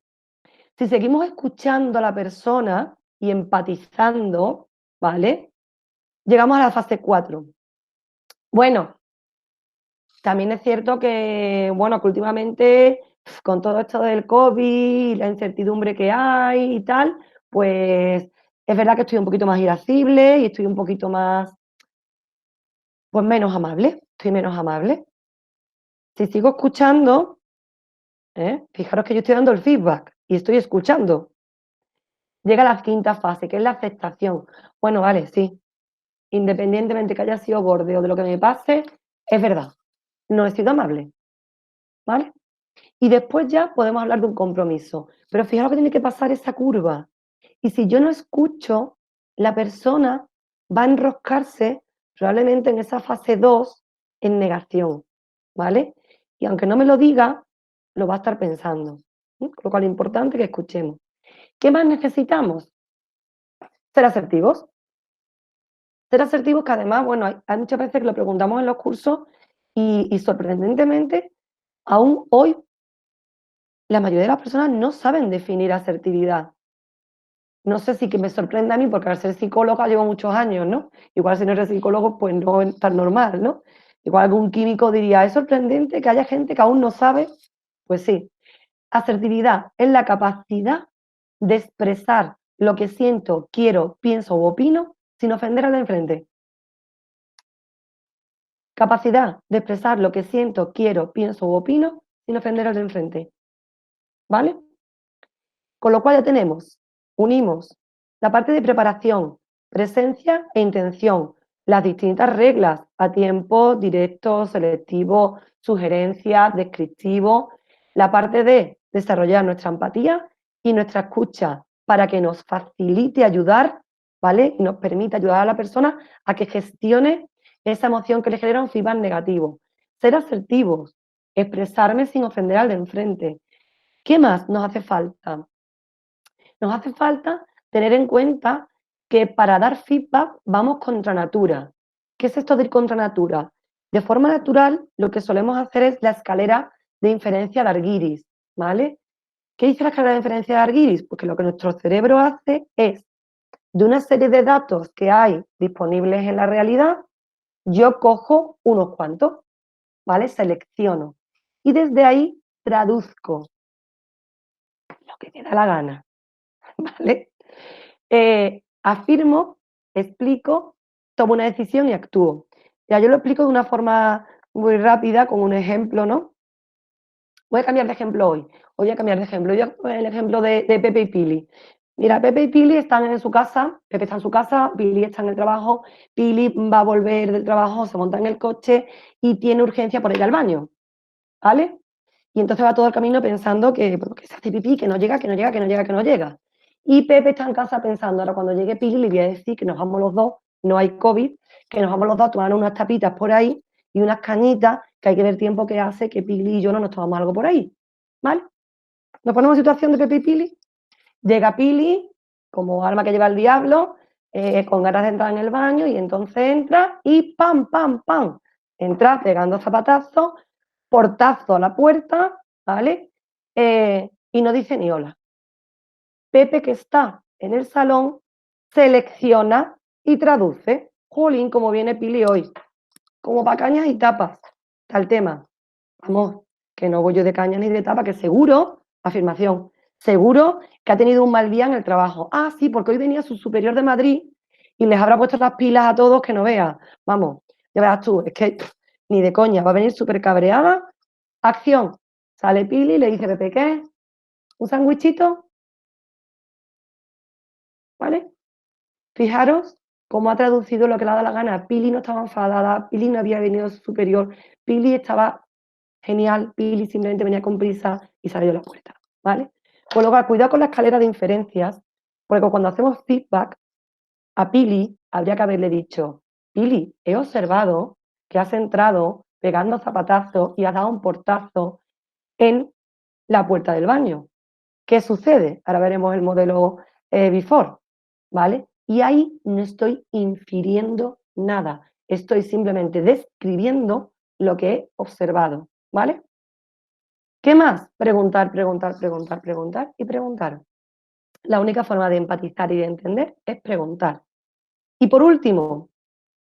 Si seguimos escuchando a la persona y empatizando, ¿vale? Llegamos a la fase 4. Bueno, también es cierto que, bueno, que últimamente con todo esto del COVID, la incertidumbre que hay y tal, pues es verdad que estoy un poquito más irascible y estoy un poquito más, pues menos amable, estoy menos amable. Si sigo escuchando, fijaros que yo estoy dando el feedback y estoy escuchando. Llega la quinta fase, que es la aceptación. Bueno, vale, sí, independientemente que haya sido borde o de lo que me pase, es verdad, no he sido amable, ¿vale? Y después ya podemos hablar de un compromiso. Pero fijaros que tiene que pasar esa curva. Y si yo no escucho, la persona va a enroscarse probablemente en esa fase 2 en negación, ¿vale? Y aunque no me lo diga, lo va a estar pensando. Con lo cual es importante que escuchemos. ¿Qué más necesitamos? Ser asertivos. Ser asertivos que además, bueno, hay muchas veces que lo preguntamos en los cursos y sorprendentemente, aún hoy la mayoría de las personas no saben definir asertividad. No sé si que me sorprende a mí, porque al ser psicóloga llevo muchos años, ¿no? Igual si no eres psicólogo, pues no es tan normal, ¿no? Igual algún químico diría, es sorprendente que haya gente que aún no sabe. Pues sí, asertividad es la capacidad de expresar lo que siento, quiero, pienso u opino sin ofender al de enfrente. Capacidad de expresar lo que siento, quiero, pienso u opino sin ofender al de enfrente. ¿Vale? Con lo cual ya unimos la parte de preparación, presencia e intención, las distintas reglas a tiempo, directo, selectivo, sugerencia, descriptivo, la parte de desarrollar nuestra empatía y nuestra escucha para que nos facilite ayudar, ¿vale? Y nos permite ayudar a la persona a que gestione esa emoción que le genera un feedback negativo. Ser asertivos, expresarme sin ofender al de enfrente. ¿Qué más nos hace falta? Nos hace falta tener en cuenta que para dar feedback vamos contra natura. ¿Qué es esto de ir contra natura? De forma natural, lo que solemos hacer es la escalera de inferencia de Argyris, ¿vale? ¿Qué dice la escalera de inferencia de Argyris? Porque lo que nuestro cerebro hace es, de una serie de datos que hay disponibles en la realidad, yo cojo unos cuantos, ¿vale? Selecciono. Y desde ahí traduzco lo que me da la gana, ¿vale? Afirmo, explico, tomo una decisión y actúo. Ya yo lo explico de una forma muy rápida, con un ejemplo, ¿no? Voy a cambiar de ejemplo hoy. Hoy voy a cambiar de ejemplo. Yo el ejemplo de Pepe y Pili. Mira, Pepe y Pili están en su casa, Pepe está en su casa, Pili está en el trabajo, Pili va a volver del trabajo, se monta en el coche y tiene urgencia por ir al baño, ¿vale? Y entonces va todo el camino pensando que se hace pipí, que no llega, que no llega, que no llega, que no llega. Y Pepe está en casa pensando, ahora cuando llegue Pili le voy a decir que nos vamos los dos, no hay COVID, que nos vamos los dos a tomar unas tapitas por ahí y unas cañitas, que hay que ver tiempo que hace que Pili y yo no nos tomamos algo por ahí, ¿vale? Nos ponemos en situación de Pepe y Pili. Llega Pili, como arma que lleva el diablo, con ganas de entrar en el baño, y entonces entra y ¡pam, pam, pam! Entra pegando zapatazos, portazo a la puerta, ¿vale? Y no dice ni hola. Pepe, que está en el salón, selecciona y traduce. Jolín, como viene Pili hoy. Como pa' cañas y tapas. Está el tema. Vamos, que no voy yo de cañas ni de tapas, que seguro, afirmación, seguro que ha tenido un mal día en el trabajo. Ah, sí, porque hoy venía su superior de Madrid y les habrá puesto las pilas a todos que no veas. Vamos, ya verás tú, es que ni de coña, va a venir súper cabreada. Acción. Sale Pili y le dice, Pepe, ¿qué? ¿Un sándwichito? ¿Vale? Fijaros cómo ha traducido lo que le ha dado la gana. Pili no estaba enfadada, Pili no había venido superior, Pili estaba genial, Pili simplemente venía con prisa y salió de la puerta, ¿vale? Con lo cual, cuidado con la escalera de inferencias, porque cuando hacemos feedback a Pili, habría que haberle dicho, Pili, he observado que has entrado pegando zapatazos y has dado un portazo en la puerta del baño. ¿Qué sucede? Ahora veremos el modelo before, ¿vale? Y ahí no estoy infiriendo nada, estoy simplemente describiendo lo que he observado, ¿vale? ¿Qué más? Preguntar, preguntar, preguntar, preguntar y preguntar. La única forma de empatizar y de entender es preguntar. Y por último,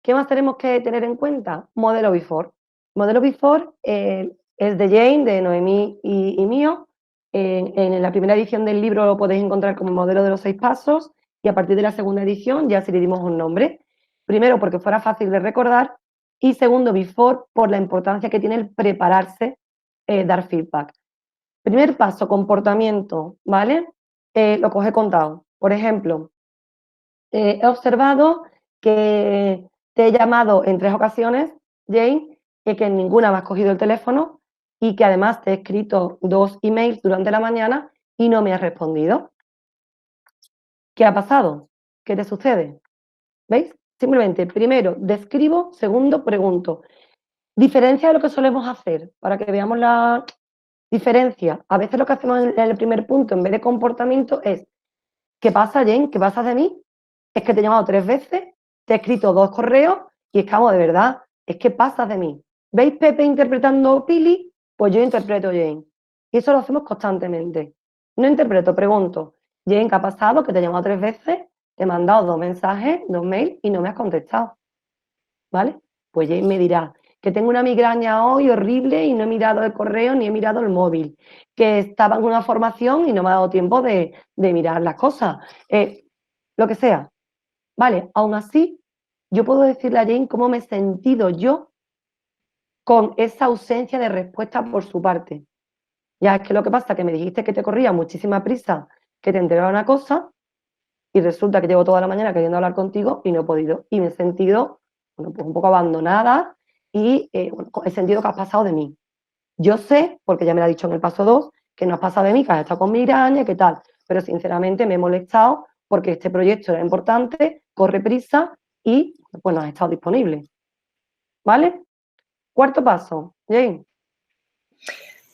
¿qué más tenemos que tener en cuenta? Modelo before. Modelo before es de Jane, de Noemí y mío. En la primera edición del libro lo podéis encontrar como modelo de los 6 pasos, y a partir de la segunda edición ya sí le dimos un nombre. Primero, porque fuera fácil de recordar, y segundo, before, por la importancia que tiene el prepararse, dar feedback. Primer paso, comportamiento, ¿vale? Lo que os he contado. Por ejemplo, he observado que te he llamado en 3 ocasiones, Jane, y que en ninguna me has cogido el teléfono, y que además te he escrito 2 emails durante la mañana y no me has respondido. ¿Qué ha pasado? ¿Qué te sucede? ¿Veis? Simplemente, primero, describo, segundo, pregunto. Diferencia de lo que solemos hacer, para que veamos la diferencia. A veces lo que hacemos en el primer punto, en vez de comportamiento, es ¿qué pasa, Jane? ¿Qué pasa de mí? Es que te he llamado 3 veces, te he escrito 2 correos y es que, vamos, de verdad, es que pasas de mí. ¿Veis Pepe interpretando Pili? Pues yo interpreto Jane. Y eso lo hacemos constantemente. No interpreto, pregunto. Jane, ¿qué ha pasado? Que te he llamado 3 veces, te he mandado 2 mensajes, 2 mails y no me has contestado. ¿Vale? Pues Jane me dirá que tengo una migraña hoy horrible y no he mirado el correo ni he mirado el móvil, que estaba en una formación y no me ha dado tiempo de mirar las cosas, lo que sea. Vale, aún así, yo puedo decirle a Jane cómo me he sentido yo con esa ausencia de respuesta por su parte. Ya es que lo que pasa es que me dijiste que te corría muchísima prisa, que te enteraba una cosa, y resulta que llevo toda la mañana queriendo hablar contigo y no he podido. Y me he sentido, bueno, pues un poco abandonada y bueno, he sentido que has pasado de mí. Yo sé, porque ya me lo ha dicho en el paso 2, que no has pasado de mí, que has estado con migraña, ¿qué tal? pero sinceramente me he molestado porque este proyecto era importante, corre prisa y pues no has estado disponible. ¿Vale? Cuarto paso, Jane.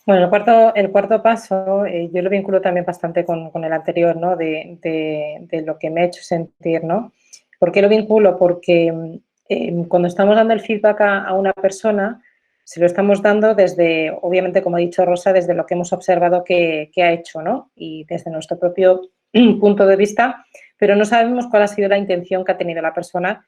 Bueno, el cuarto paso, yo lo vinculo también bastante con el anterior, ¿no? De lo que me ha hecho sentir, ¿no? ¿Por qué lo vinculo? Porque cuando estamos dando el feedback a una persona, se lo estamos dando desde, obviamente, como ha dicho Rosa, desde lo que hemos observado que ha hecho, ¿no? Y desde nuestro propio punto de vista, pero no sabemos cuál ha sido la intención que ha tenido la persona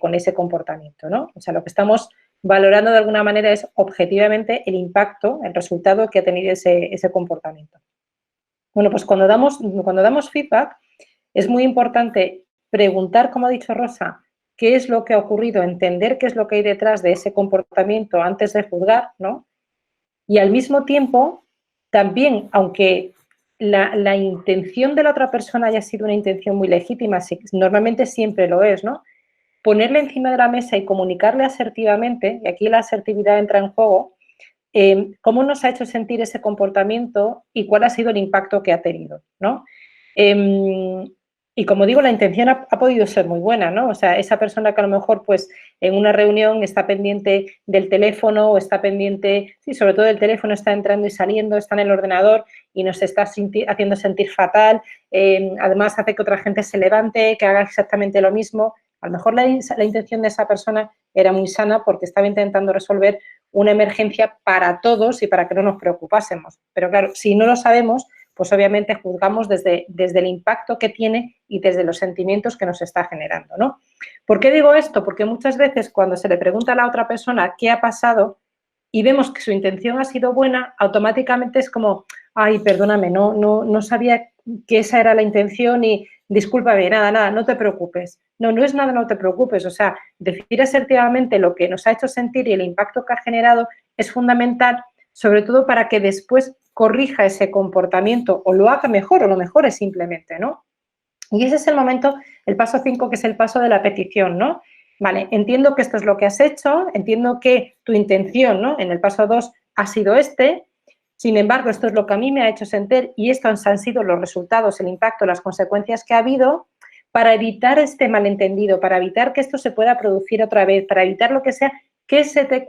con ese comportamiento, ¿no? O sea, lo que estamos valorando de alguna manera es objetivamente el impacto, el resultado que ha tenido ese comportamiento. Bueno, pues cuando damos feedback es muy importante preguntar, como ha dicho Rosa, qué es lo que ha ocurrido, entender qué es lo que hay detrás de ese comportamiento antes de juzgar, ¿no? Y al mismo tiempo, también, aunque la intención de la otra persona haya sido una intención muy legítima, normalmente siempre lo es, ¿no? Ponerle encima de la mesa y comunicarle asertivamente, y aquí la asertividad entra en juego, cómo nos ha hecho sentir ese comportamiento y cuál ha sido el impacto que ha tenido, ¿no? Y como digo, la intención ha podido ser muy buena, ¿no? O sea, esa persona que a lo mejor, pues, en una reunión está pendiente del teléfono o está pendiente, sí, sobre todo del teléfono, está entrando y saliendo, está en el ordenador y nos está haciendo sentir fatal, además hace que otra gente se levante, que haga exactamente lo mismo. A lo mejor la intención de esa persona era muy sana porque estaba intentando resolver una emergencia para todos y para que no nos preocupásemos. Pero claro, si no lo sabemos, pues obviamente juzgamos desde el impacto que tiene y desde los sentimientos que nos está generando, ¿no? ¿Por qué digo esto? Porque muchas veces cuando se le pregunta a la otra persona qué ha pasado y vemos que su intención ha sido buena, automáticamente es como, ay, perdóname, no sabía que esa era la intención y discúlpame, nada, no te preocupes. No es nada, no te preocupes. O sea, decir asertivamente lo que nos ha hecho sentir y el impacto que ha generado es fundamental, sobre todo para que después corrija ese comportamiento o lo haga mejor o lo mejore simplemente, ¿no? Y ese es el momento, el paso 5, que es el paso de la petición, ¿no? Vale, entiendo que esto es lo que has hecho, entiendo que tu intención, ¿no? En el paso 2 ha sido sin embargo, esto es lo que a mí me ha hecho sentir y estos han sido los resultados, el impacto, las consecuencias que ha habido para evitar este malentendido, para evitar que esto se pueda producir otra vez, para evitar lo que sea, ¿qué se te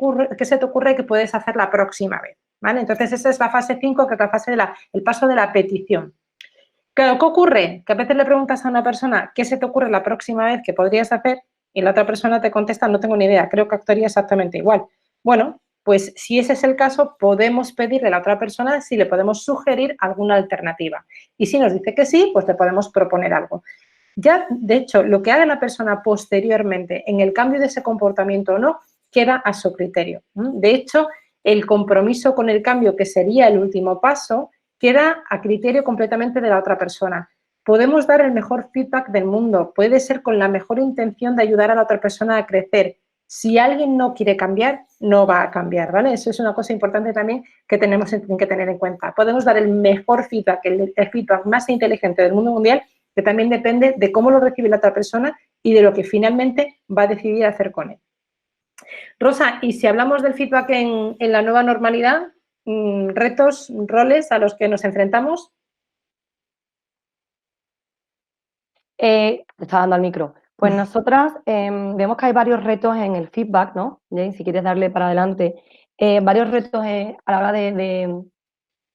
ocurre que puedes hacer la próxima vez? ¿Vale? Entonces, esa es la fase 5, que es la fase el paso de la petición. Claro, ¿qué ocurre? Que a veces le preguntas a una persona qué se te ocurre la próxima vez que podrías hacer y la otra persona te contesta, no tengo ni idea, creo que actuaría exactamente igual. Bueno, pues si ese es el caso, podemos pedirle a la otra persona si le podemos sugerir alguna alternativa. Y si nos dice que sí, pues le podemos proponer algo. Ya, de hecho, lo que haga la persona posteriormente en el cambio de ese comportamiento o no, queda a su criterio. De hecho, el compromiso con el cambio, que sería el último paso, queda a criterio completamente de la otra persona. Podemos dar el mejor feedback del mundo, puede ser con la mejor intención de ayudar a la otra persona a crecer. Si alguien no quiere cambiar, no va a cambiar, ¿vale? Eso es una cosa importante también que tenemos que tener en cuenta. Podemos dar el mejor feedback, el feedback más inteligente del mundo mundial, que también depende de cómo lo recibe la otra persona y de lo que finalmente va a decidir hacer con él. Rosa, y si hablamos del feedback en la nueva normalidad, retos, roles a los que nos enfrentamos. Te estaba dando al micro. Pues nosotras vemos que hay varios retos en el feedback, ¿no? Jane, si quieres darle para adelante. Varios retos a la hora de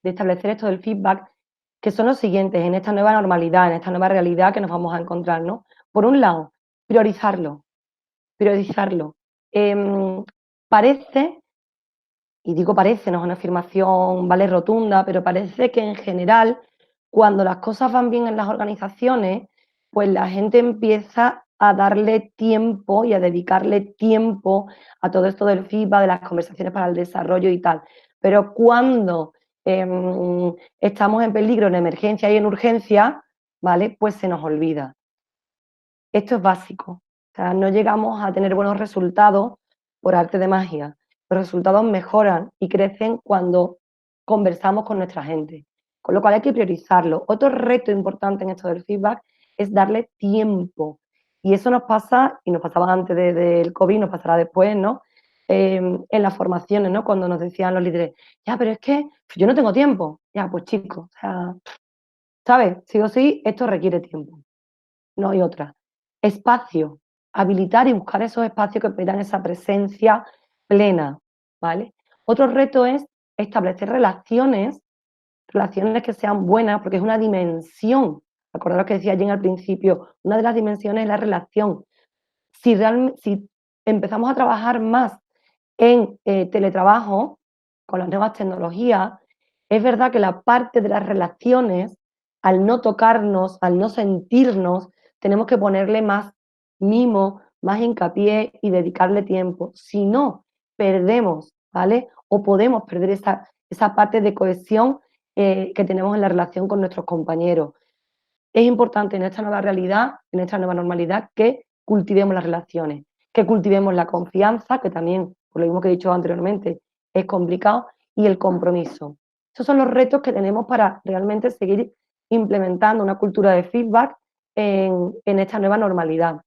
establecer esto del feedback, que son los siguientes, en esta nueva normalidad, en esta nueva realidad que nos vamos a encontrar, ¿no? Por un lado, priorizarlo. Parece, y digo parece, no es una afirmación, vale, rotunda, pero parece que en general, cuando las cosas van bien en las organizaciones, pues la gente empieza a darle tiempo y a dedicarle tiempo a todo esto del feedback, de las conversaciones para el desarrollo y tal. Pero cuando estamos en peligro, en emergencia y en urgencia, ¿vale? Pues se nos olvida. Esto es básico. O sea, no llegamos a tener buenos resultados por arte de magia. Los resultados mejoran y crecen cuando conversamos con nuestra gente. Con lo cual hay que priorizarlo. Otro reto importante en esto del feedback es darle tiempo. Y eso nos pasa, y nos pasaba antes del COVID, nos pasará después, ¿no? En las formaciones, ¿no? Cuando nos decían los líderes, ya, pero es que yo no tengo tiempo. Ya, pues chicos, o sea, ¿sabes? Sí o sí, esto requiere tiempo, no hay otra. Espacio, habilitar y buscar esos espacios que permitan esa presencia plena, ¿vale? Otro reto es establecer relaciones que sean buenas, porque es una dimensión. Acordaros que decía Jen al principio, una de las dimensiones es la relación. Si empezamos a trabajar más en teletrabajo, con las nuevas tecnologías, es verdad que la parte de las relaciones, al no tocarnos, al no sentirnos, tenemos que ponerle más mimo, más hincapié y dedicarle tiempo. Si no, perdemos, ¿vale? O podemos perder esa parte de cohesión que tenemos en la relación con nuestros compañeros. Es importante en esta nueva realidad, en esta nueva normalidad, que cultivemos las relaciones, que cultivemos la confianza, que también, por lo mismo que he dicho anteriormente, es complicado, y el compromiso. Esos son los retos que tenemos para realmente seguir implementando una cultura de feedback en esta nueva normalidad.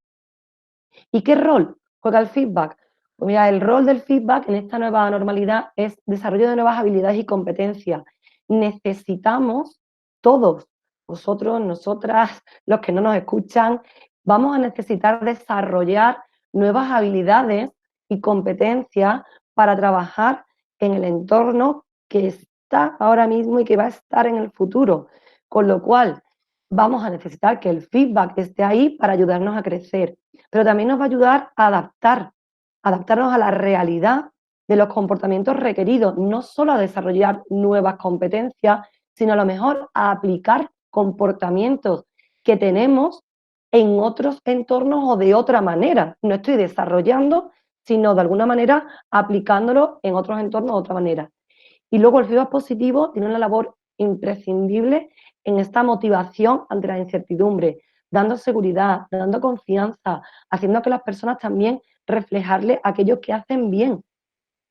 ¿Y qué rol juega el feedback? Pues mira, el rol del feedback en esta nueva normalidad es desarrollo de nuevas habilidades y competencias. Necesitamos todos, vosotros, nosotras, los que no nos escuchan, vamos a necesitar desarrollar nuevas habilidades y competencias para trabajar en el entorno que está ahora mismo y que va a estar en el futuro. Con lo cual, vamos a necesitar que el feedback esté ahí para ayudarnos a crecer, pero también nos va a ayudar a adaptarnos a la realidad de los comportamientos requeridos, no solo a desarrollar nuevas competencias, sino a lo mejor a aplicar comportamientos que tenemos en otros entornos o de otra manera. No estoy desarrollando, sino de alguna manera aplicándolo en otros entornos de otra manera. Y luego el feedback positivo tiene una labor imprescindible en esta motivación ante la incertidumbre, dando seguridad, dando confianza, haciendo que las personas también reflejarle a aquellos que hacen bien.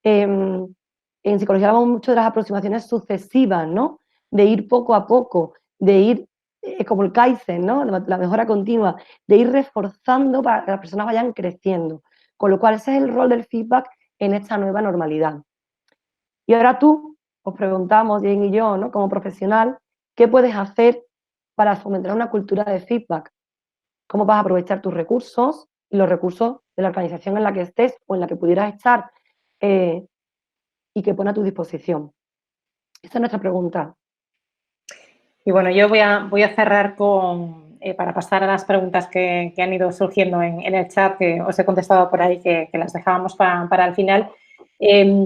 En psicología hablamos mucho de las aproximaciones sucesivas, ¿no? De ir poco a poco, de ir como el Kaizen, ¿no? La mejora continua, de ir reforzando para que las personas vayan creciendo. Con lo cual ese es el rol del feedback en esta nueva normalidad. Y ahora tú, os preguntamos, Jane y yo, ¿no? Como profesional, ¿qué puedes hacer para fomentar una cultura de feedback? ¿Cómo vas a aprovechar tus recursos y los recursos de la organización en la que estés o en la que pudieras estar y que pone a tu disposición? Esa es nuestra pregunta. Y bueno, yo voy a cerrar para pasar a las preguntas que han ido surgiendo en el chat, que os he contestado por ahí, que las dejábamos para el final,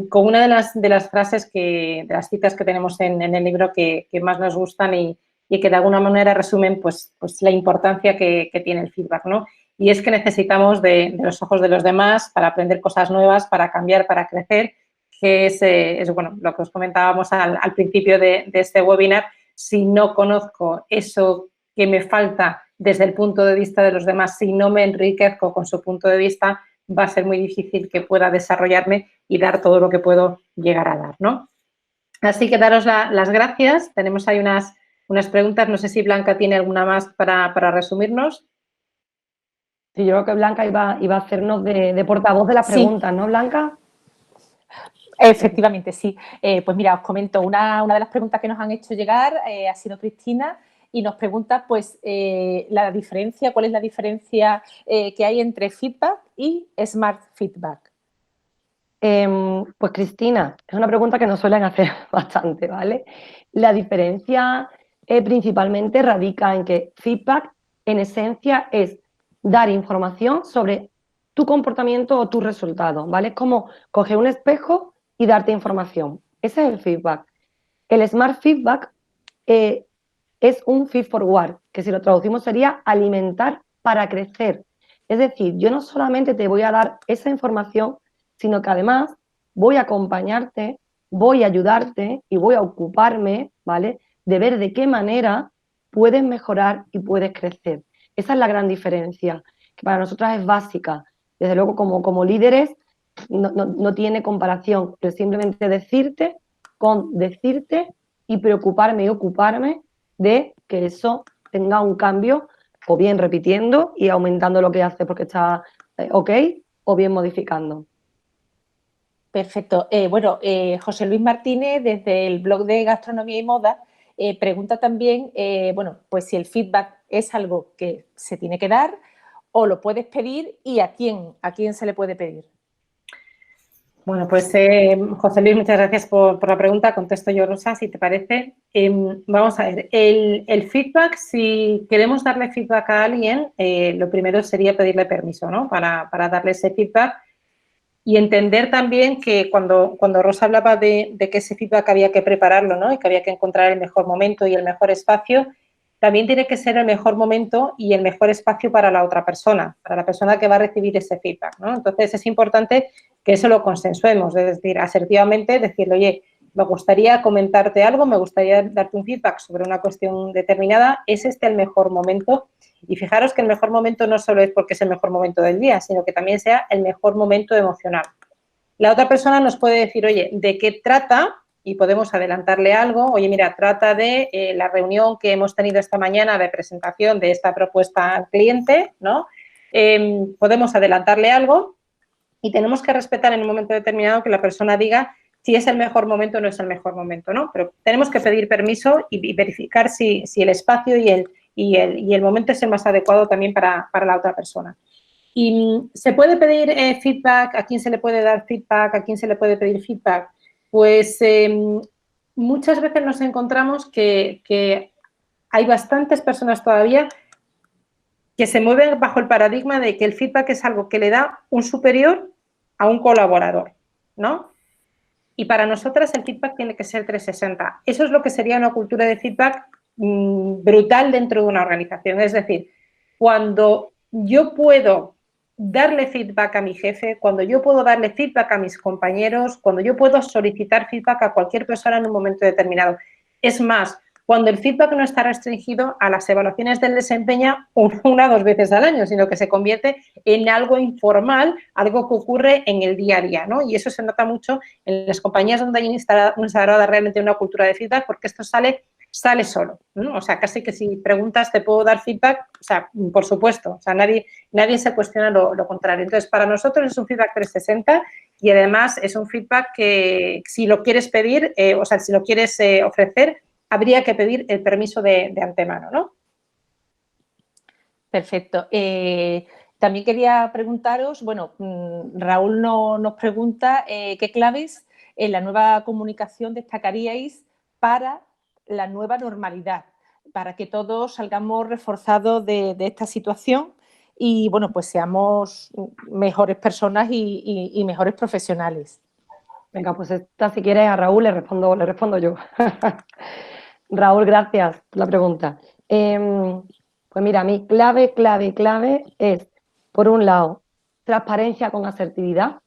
con una de las frases, de las citas que tenemos en el libro que más nos gustan y que de alguna manera resumen pues la importancia que tiene el feedback, ¿no? Y es que necesitamos de los ojos de los demás para aprender cosas nuevas, para cambiar, para crecer, que es bueno, lo que os comentábamos al principio de este webinar. Si no conozco eso que me falta desde el punto de vista de los demás, si no me enriquezco con su punto de vista, va a ser muy difícil que pueda desarrollarme y dar todo lo que puedo llegar a dar, ¿no? Así que daros las gracias. Tenemos ahí unas preguntas. No sé si Blanca tiene alguna más para resumirnos. Sí, yo creo que Blanca iba a hacernos de portavoz de las preguntas, ¿no, Blanca? Efectivamente, sí. Pues mira, os comento, una de las preguntas que nos han hecho llegar ha sido Cristina y nos pregunta, pues, ¿cuál es la diferencia que hay entre feedback y smart feedback? Pues Cristina, es una pregunta que nos suelen hacer bastante, ¿vale? La diferencia principalmente radica en que feedback, en esencia, es dar información sobre tu comportamiento o tus resultados, ¿vale? Es como coger un espejo y darte información. Ese es el feedback. El smart feedback es un feed forward, que si lo traducimos sería alimentar para crecer. Es decir, yo no solamente te voy a dar esa información, sino que además voy a acompañarte, voy a ayudarte y voy a ocuparme, ¿vale?, de ver de qué manera puedes mejorar y puedes crecer. Esa es la gran diferencia, que para nosotras es básica. Desde luego, como líderes, no tiene comparación, pero simplemente decirte y preocuparme y ocuparme de que eso tenga un cambio, o bien repitiendo y aumentando lo que hace porque está ok, o bien modificando. Perfecto. José Luis Martínez, desde el blog de Gastronomía y Moda, pregunta también, bueno, pues si el feedback es algo que se tiene que dar o lo puedes pedir y a quién se le puede pedir. Bueno, pues José Luis, muchas gracias por la pregunta. Contesto yo, Rosa, si te parece. Vamos a ver, el feedback, si queremos darle feedback a alguien, lo primero sería pedirle permiso, ¿no? Para darle ese feedback y entender también que cuando Rosa hablaba de que ese feedback había que prepararlo, ¿no? Y que había que encontrar el mejor momento y el mejor espacio, también tiene que ser el mejor momento y el mejor espacio para la otra persona, para la persona que va a recibir ese feedback, ¿no? Entonces, es importante que eso lo consensuemos, es decir, asertivamente decirle, oye, me gustaría comentarte algo, me gustaría darte un feedback sobre una cuestión determinada, ¿es este el mejor momento? Y fijaros que el mejor momento no solo es porque es el mejor momento del día, sino que también sea el mejor momento emocional. La otra persona nos puede decir, oye, ¿de qué trata? Y podemos adelantarle algo. Oye, mira, trata de la reunión que hemos tenido esta mañana de presentación de esta propuesta al cliente, ¿no? Podemos adelantarle algo y tenemos que respetar en un momento determinado que la persona diga si es el mejor momento o no es el mejor momento, ¿no? Pero tenemos que pedir permiso y verificar si el espacio y el momento es el más adecuado también para la otra persona. ¿Y se puede pedir feedback? ¿A quién se le puede dar feedback? ¿A quién se le puede pedir feedback? Pues muchas veces nos encontramos que hay bastantes personas todavía que se mueven bajo el paradigma de que el feedback es algo que le da un superior a un colaborador, ¿no? Y para nosotras el feedback tiene que ser 360. Eso es lo que sería una cultura de feedback brutal dentro de una organización. Es decir, cuando yo puedo darle feedback a mi jefe, cuando yo puedo darle feedback a mis compañeros, cuando yo puedo solicitar feedback a cualquier persona en un momento determinado. Es más, cuando el feedback no está restringido a las evaluaciones del desempeño una o dos veces al año, sino que se convierte en algo informal, algo que ocurre en el día a día, ¿no? Y eso se nota mucho en las compañías donde hay instaurada realmente una cultura de feedback, porque esto sale solo, ¿no? O sea, casi que si preguntas, ¿te puedo dar feedback? O sea, por supuesto, o sea, nadie se cuestiona lo contrario. Entonces, para nosotros es un feedback 360 y además es un feedback que si lo quieres pedir, o sea, si lo quieres ofrecer, habría que pedir el permiso de antemano, ¿no? Perfecto. También quería preguntaros, bueno, Raúl nos pregunta qué claves en la nueva comunicación destacaríais para la nueva normalidad, para que todos salgamos reforzados de esta situación y, bueno, pues seamos mejores personas y mejores profesionales. Venga, pues esta, si quieres, a Raúl le respondo yo. Raúl, gracias por la pregunta. Pues mira, mi clave es, por un lado, transparencia con asertividad.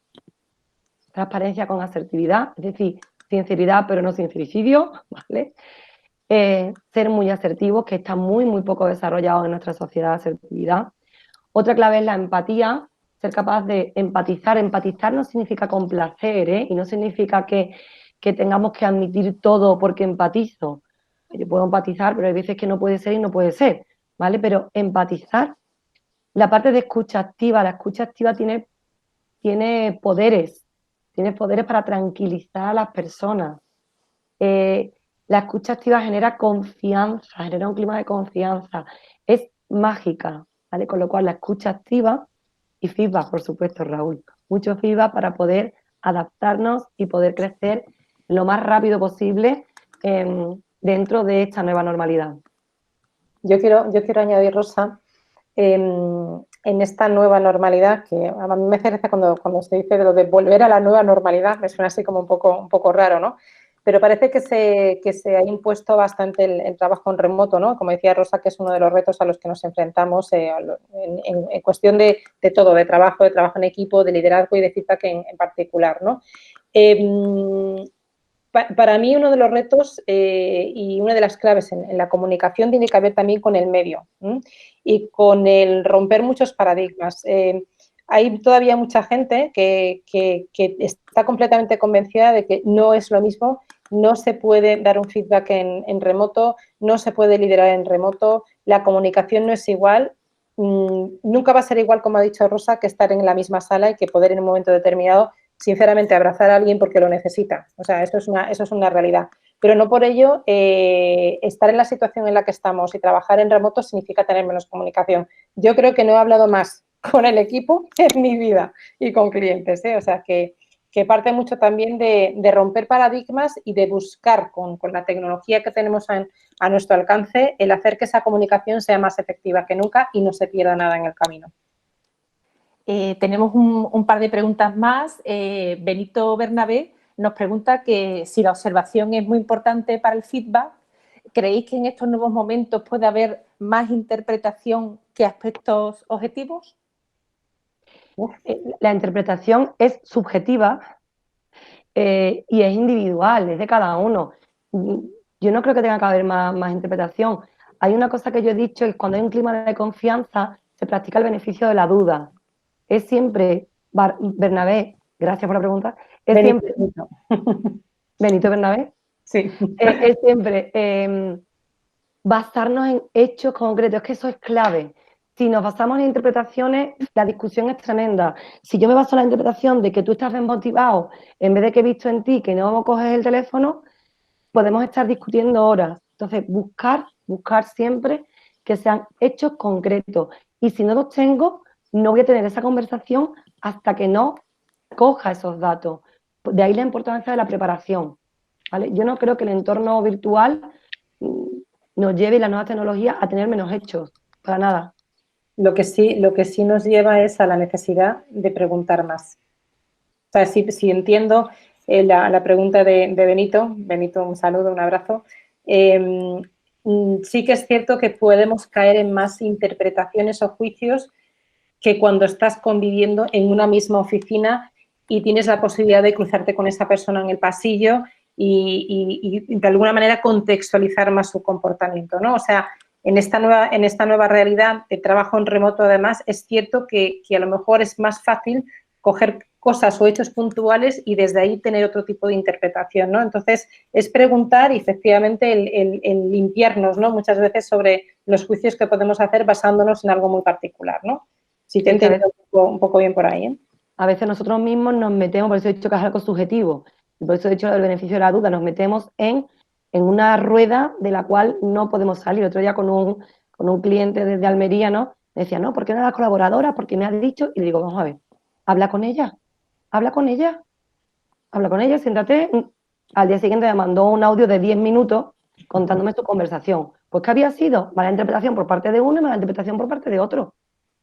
Transparencia con asertividad, es decir, sinceridad pero no sincericidio, ¿vale? Ser muy asertivos, que está muy poco desarrollado en nuestra sociedad, asertividad. Otra clave es la empatía, ser capaz de empatizar. Empatizar no significa complacer, ¿eh? Y no significa que tengamos que admitir todo porque empatizo. Yo puedo empatizar, pero hay veces que no puede ser y no puede ser, ¿vale? Pero empatizar, la parte de escucha activa, la escucha activa tiene poderes para tranquilizar a las personas. La escucha activa genera confianza, genera un clima de confianza, es mágica, ¿vale? Con lo cual la escucha activa y feedback, por supuesto, Raúl, mucho feedback para poder adaptarnos y poder crecer lo más rápido posible dentro de esta nueva normalidad. Yo quiero añadir, Rosa, en esta nueva normalidad, que a mí me parece cuando se dice de lo de volver a la nueva normalidad, me suena así como un poco raro, ¿no? Pero parece que se ha impuesto bastante el trabajo en remoto, ¿no? Como decía Rosa, que es uno de los retos a los que nos enfrentamos en cuestión de todo, de trabajo en equipo, de liderazgo y de feedback en particular, ¿no? Para mí uno de los retos y una de las claves en la comunicación tiene que ver también con el medio y con el romper muchos paradigmas. Hay todavía mucha gente que está completamente convencida de que no es lo mismo, no se puede dar un feedback en remoto, no se puede liderar en remoto, la comunicación no es igual. Nunca va a ser igual, como ha dicho Rosa, que estar en la misma sala y que poder en un momento determinado sinceramente abrazar a alguien porque lo necesita. O sea, eso es una realidad. pero no por ello estar en la situación en la que estamos y trabajar en remoto significa tener menos comunicación. Yo creo que no he hablado más con el equipo en mi vida y con clientes, ¿eh? O sea, que parte mucho también de romper paradigmas y de buscar con la tecnología que tenemos a nuestro alcance el hacer que esa comunicación sea más efectiva que nunca y no se pierda nada en el camino. Tenemos un par de preguntas más. Benito Bernabé nos pregunta que si la observación es muy importante para el feedback, ¿creéis que en estos nuevos momentos puede haber más interpretación que aspectos objetivos? La interpretación es subjetiva y es individual, es de cada uno. Yo no creo que tenga que haber más interpretación. Hay una cosa que yo he dicho, es cuando hay un clima de confianza, se practica el beneficio de la duda. Es siempre, Bernabé, gracias por la pregunta, es Benito. siempre, Benito Bernabé, sí. es siempre basarnos en hechos concretos, es que eso es clave. Si nos basamos en interpretaciones, la discusión es tremenda. Si yo me baso en la interpretación de que tú estás desmotivado, en vez de que he visto en ti que no coges el teléfono, podemos estar discutiendo horas. Entonces, buscar siempre que sean hechos concretos. Y si no los tengo, no voy a tener esa conversación hasta que no coja esos datos. De ahí la importancia de la preparación, ¿vale? Yo no creo que el entorno virtual nos lleve la nueva tecnología a tener menos hechos, para nada. Lo que sí nos lleva es a la necesidad de preguntar más. O sea, si entiendo la pregunta de Benito, un saludo, un abrazo, sí que es cierto que podemos caer en más interpretaciones o juicios que cuando estás conviviendo en una misma oficina y tienes la posibilidad de cruzarte con esa persona en el pasillo y de alguna manera contextualizar más su comportamiento, ¿no? O sea, en esta nueva realidad de trabajo en remoto, además, es cierto que a lo mejor es más fácil coger cosas o hechos puntuales y desde ahí tener otro tipo de interpretación, ¿no? Entonces, es preguntar y efectivamente el limpiarnos, ¿no? Muchas veces sobre los juicios que podemos hacer basándonos en algo muy particular, ¿no? Si te entiendo un poco bien por ahí, ¿eh? A veces nosotros mismos nos metemos, por eso he dicho que es algo subjetivo, y por eso he dicho el beneficio de la duda, nos metemos en una rueda de la cual no podemos salir. Otro día con un cliente desde Almería, ¿no? Me decía, no, ¿por qué no eres colaboradora? Porque me ha dicho, y le digo, vamos a ver, habla con ella, siéntate. Al día siguiente me mandó un audio de 10 minutos contándome su conversación. Pues ¿qué había sido? Mala interpretación por parte de uno y mala interpretación por parte de otro.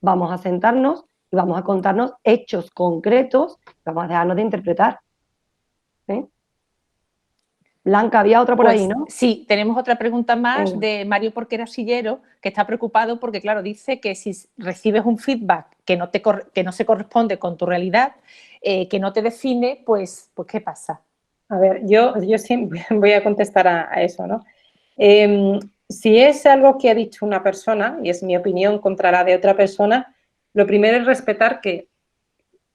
Vamos a sentarnos y vamos a contarnos hechos concretos, vamos a dejarnos de interpretar. ¿Sí? Blanca, había otra por ahí, ¿no? Sí, tenemos otra pregunta más de Mario Porquera Sillero, que está preocupado porque, claro, dice que si recibes un feedback que no se corresponde con tu realidad, que no te define, pues ¿qué pasa? A ver, yo siempre voy a contestar a eso, ¿no? Si es algo que ha dicho una persona, y es mi opinión contra la de otra persona, lo primero es respetar que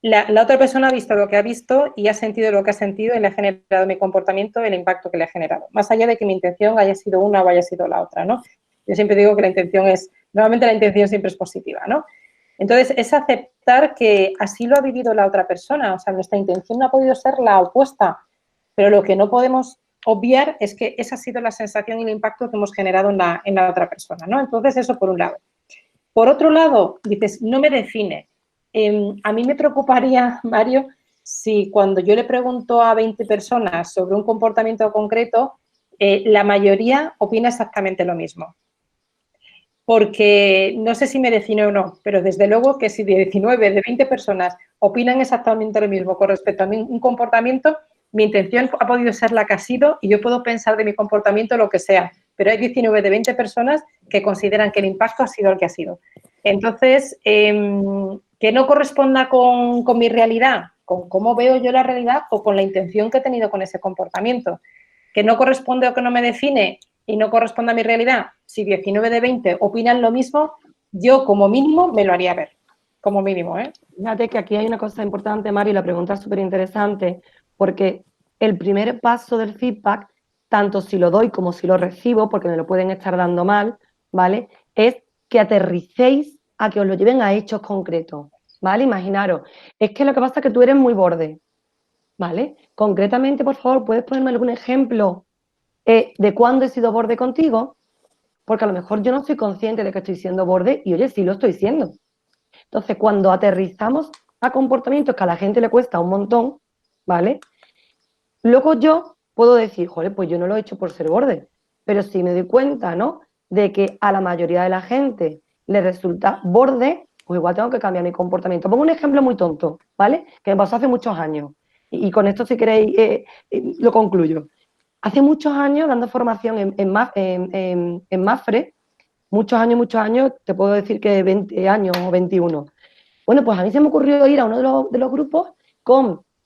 la otra persona ha visto lo que ha visto y ha sentido lo que ha sentido y le ha generado mi comportamiento el impacto que le ha generado. Más allá de que mi intención haya sido una o haya sido la otra, ¿no? Yo siempre digo que normalmente la intención siempre es positiva, ¿no? Entonces, es aceptar que así lo ha vivido la otra persona. O sea, nuestra intención no ha podido ser la opuesta, pero lo que no podemos obviar es que esa ha sido la sensación y el impacto que hemos generado en la otra persona, ¿no? Entonces, eso por un lado. Por otro lado, dices, no me define. A mí me preocuparía, Mario, si cuando yo le pregunto a 20 personas sobre un comportamiento concreto, la mayoría opina exactamente lo mismo. Porque no sé si me define o no, pero desde luego que si de 19, de 20 personas opinan exactamente lo mismo con respecto a un comportamiento, mi intención ha podido ser la que ha sido y yo puedo pensar de mi comportamiento lo que sea, pero hay 19 de 20 personas que consideran que el impacto ha sido el que ha sido. Entonces, que no corresponda con mi realidad, con cómo veo yo la realidad o con la intención que he tenido con ese comportamiento. Que no corresponde o que no me define y no corresponde a mi realidad, si 19 de 20 opinan lo mismo, yo como mínimo me lo haría ver. Como mínimo, ¿eh? Fíjate que aquí hay una cosa importante, Mari, la pregunta es súper interesante, porque el primer paso del feedback, tanto si lo doy como si lo recibo, porque me lo pueden estar dando mal, ¿vale? Es que aterricéis a que os lo lleven a hechos concretos, ¿vale? Imaginaros, es que lo que pasa es que tú eres muy borde, ¿vale? Concretamente, por favor, ¿puedes ponerme algún ejemplo de cuándo he sido borde contigo, porque a lo mejor yo no soy consciente de que estoy siendo borde y, oye, sí lo estoy siendo. Entonces, cuando aterrizamos a comportamientos que a la gente le cuesta un montón, ¿vale? Luego yo puedo decir, joder, pues yo no lo he hecho por ser borde, pero si me doy cuenta, ¿no?, de que a la mayoría de la gente le resulta borde, pues igual tengo que cambiar mi comportamiento. Pongo un ejemplo muy tonto, ¿vale?, que me pasó hace muchos años. Y con esto, si queréis, lo concluyo. Hace muchos años, dando formación en Mafre, muchos años, te puedo decir que 20 años o 21. Bueno, pues a mí se me ocurrió ir a uno de los grupos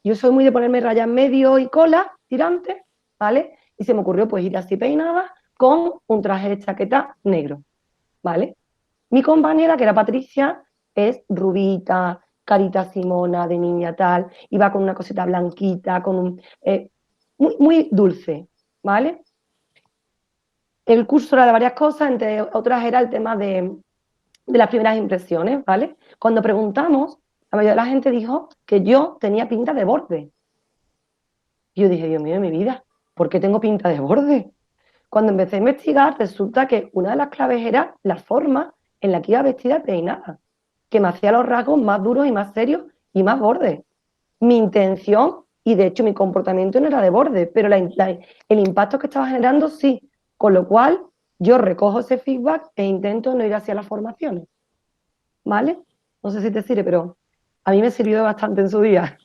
yo soy muy de ponerme rayas medio y cola, tirantes, ¿vale? Y se me ocurrió pues ir así peinada con un traje de chaqueta negro, ¿vale? Mi compañera, que era Patricia, es rubita, carita simona, de niña tal, iba con una cosita blanquita, muy, muy dulce, ¿vale? El curso era de varias cosas, entre otras era el tema de las primeras impresiones, ¿vale? Cuando preguntamos, la mayoría de la gente dijo que yo tenía pinta de borde. Y yo dije, Dios mío, de mi vida, ¿por qué tengo pinta de borde? Cuando empecé a investigar, resulta que una de las claves era la forma en la que iba vestida y peinada, que me hacía los rasgos más duros y más serios y más bordes. Mi intención, y de hecho mi comportamiento no era de borde, pero el impacto que estaba generando sí. Con lo cual, yo recojo ese feedback e intento no ir hacia las formaciones. ¿Vale? No sé si te sirve, pero a mí me sirvió bastante en su día.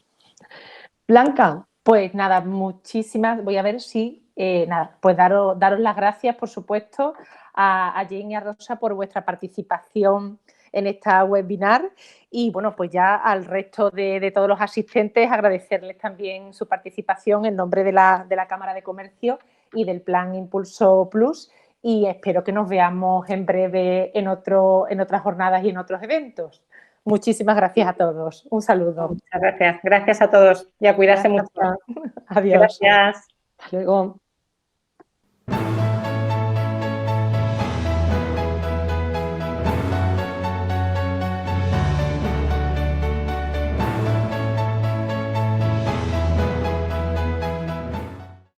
Blanca. Pues nada, muchísimas, voy a ver si, nada, pues daros las gracias, por supuesto, a Jane y a Rosa por vuestra participación en esta webinar y, bueno, pues ya al resto de todos los asistentes agradecerles también su participación en nombre de la Cámara de Comercio y del Plan Impulso Plus y espero que nos veamos en breve en otras jornadas y en otros eventos. Muchísimas gracias a todos. Un saludo. Muchas gracias. Gracias a todos y a cuidarse mucho. Adiós. Gracias. Hasta luego.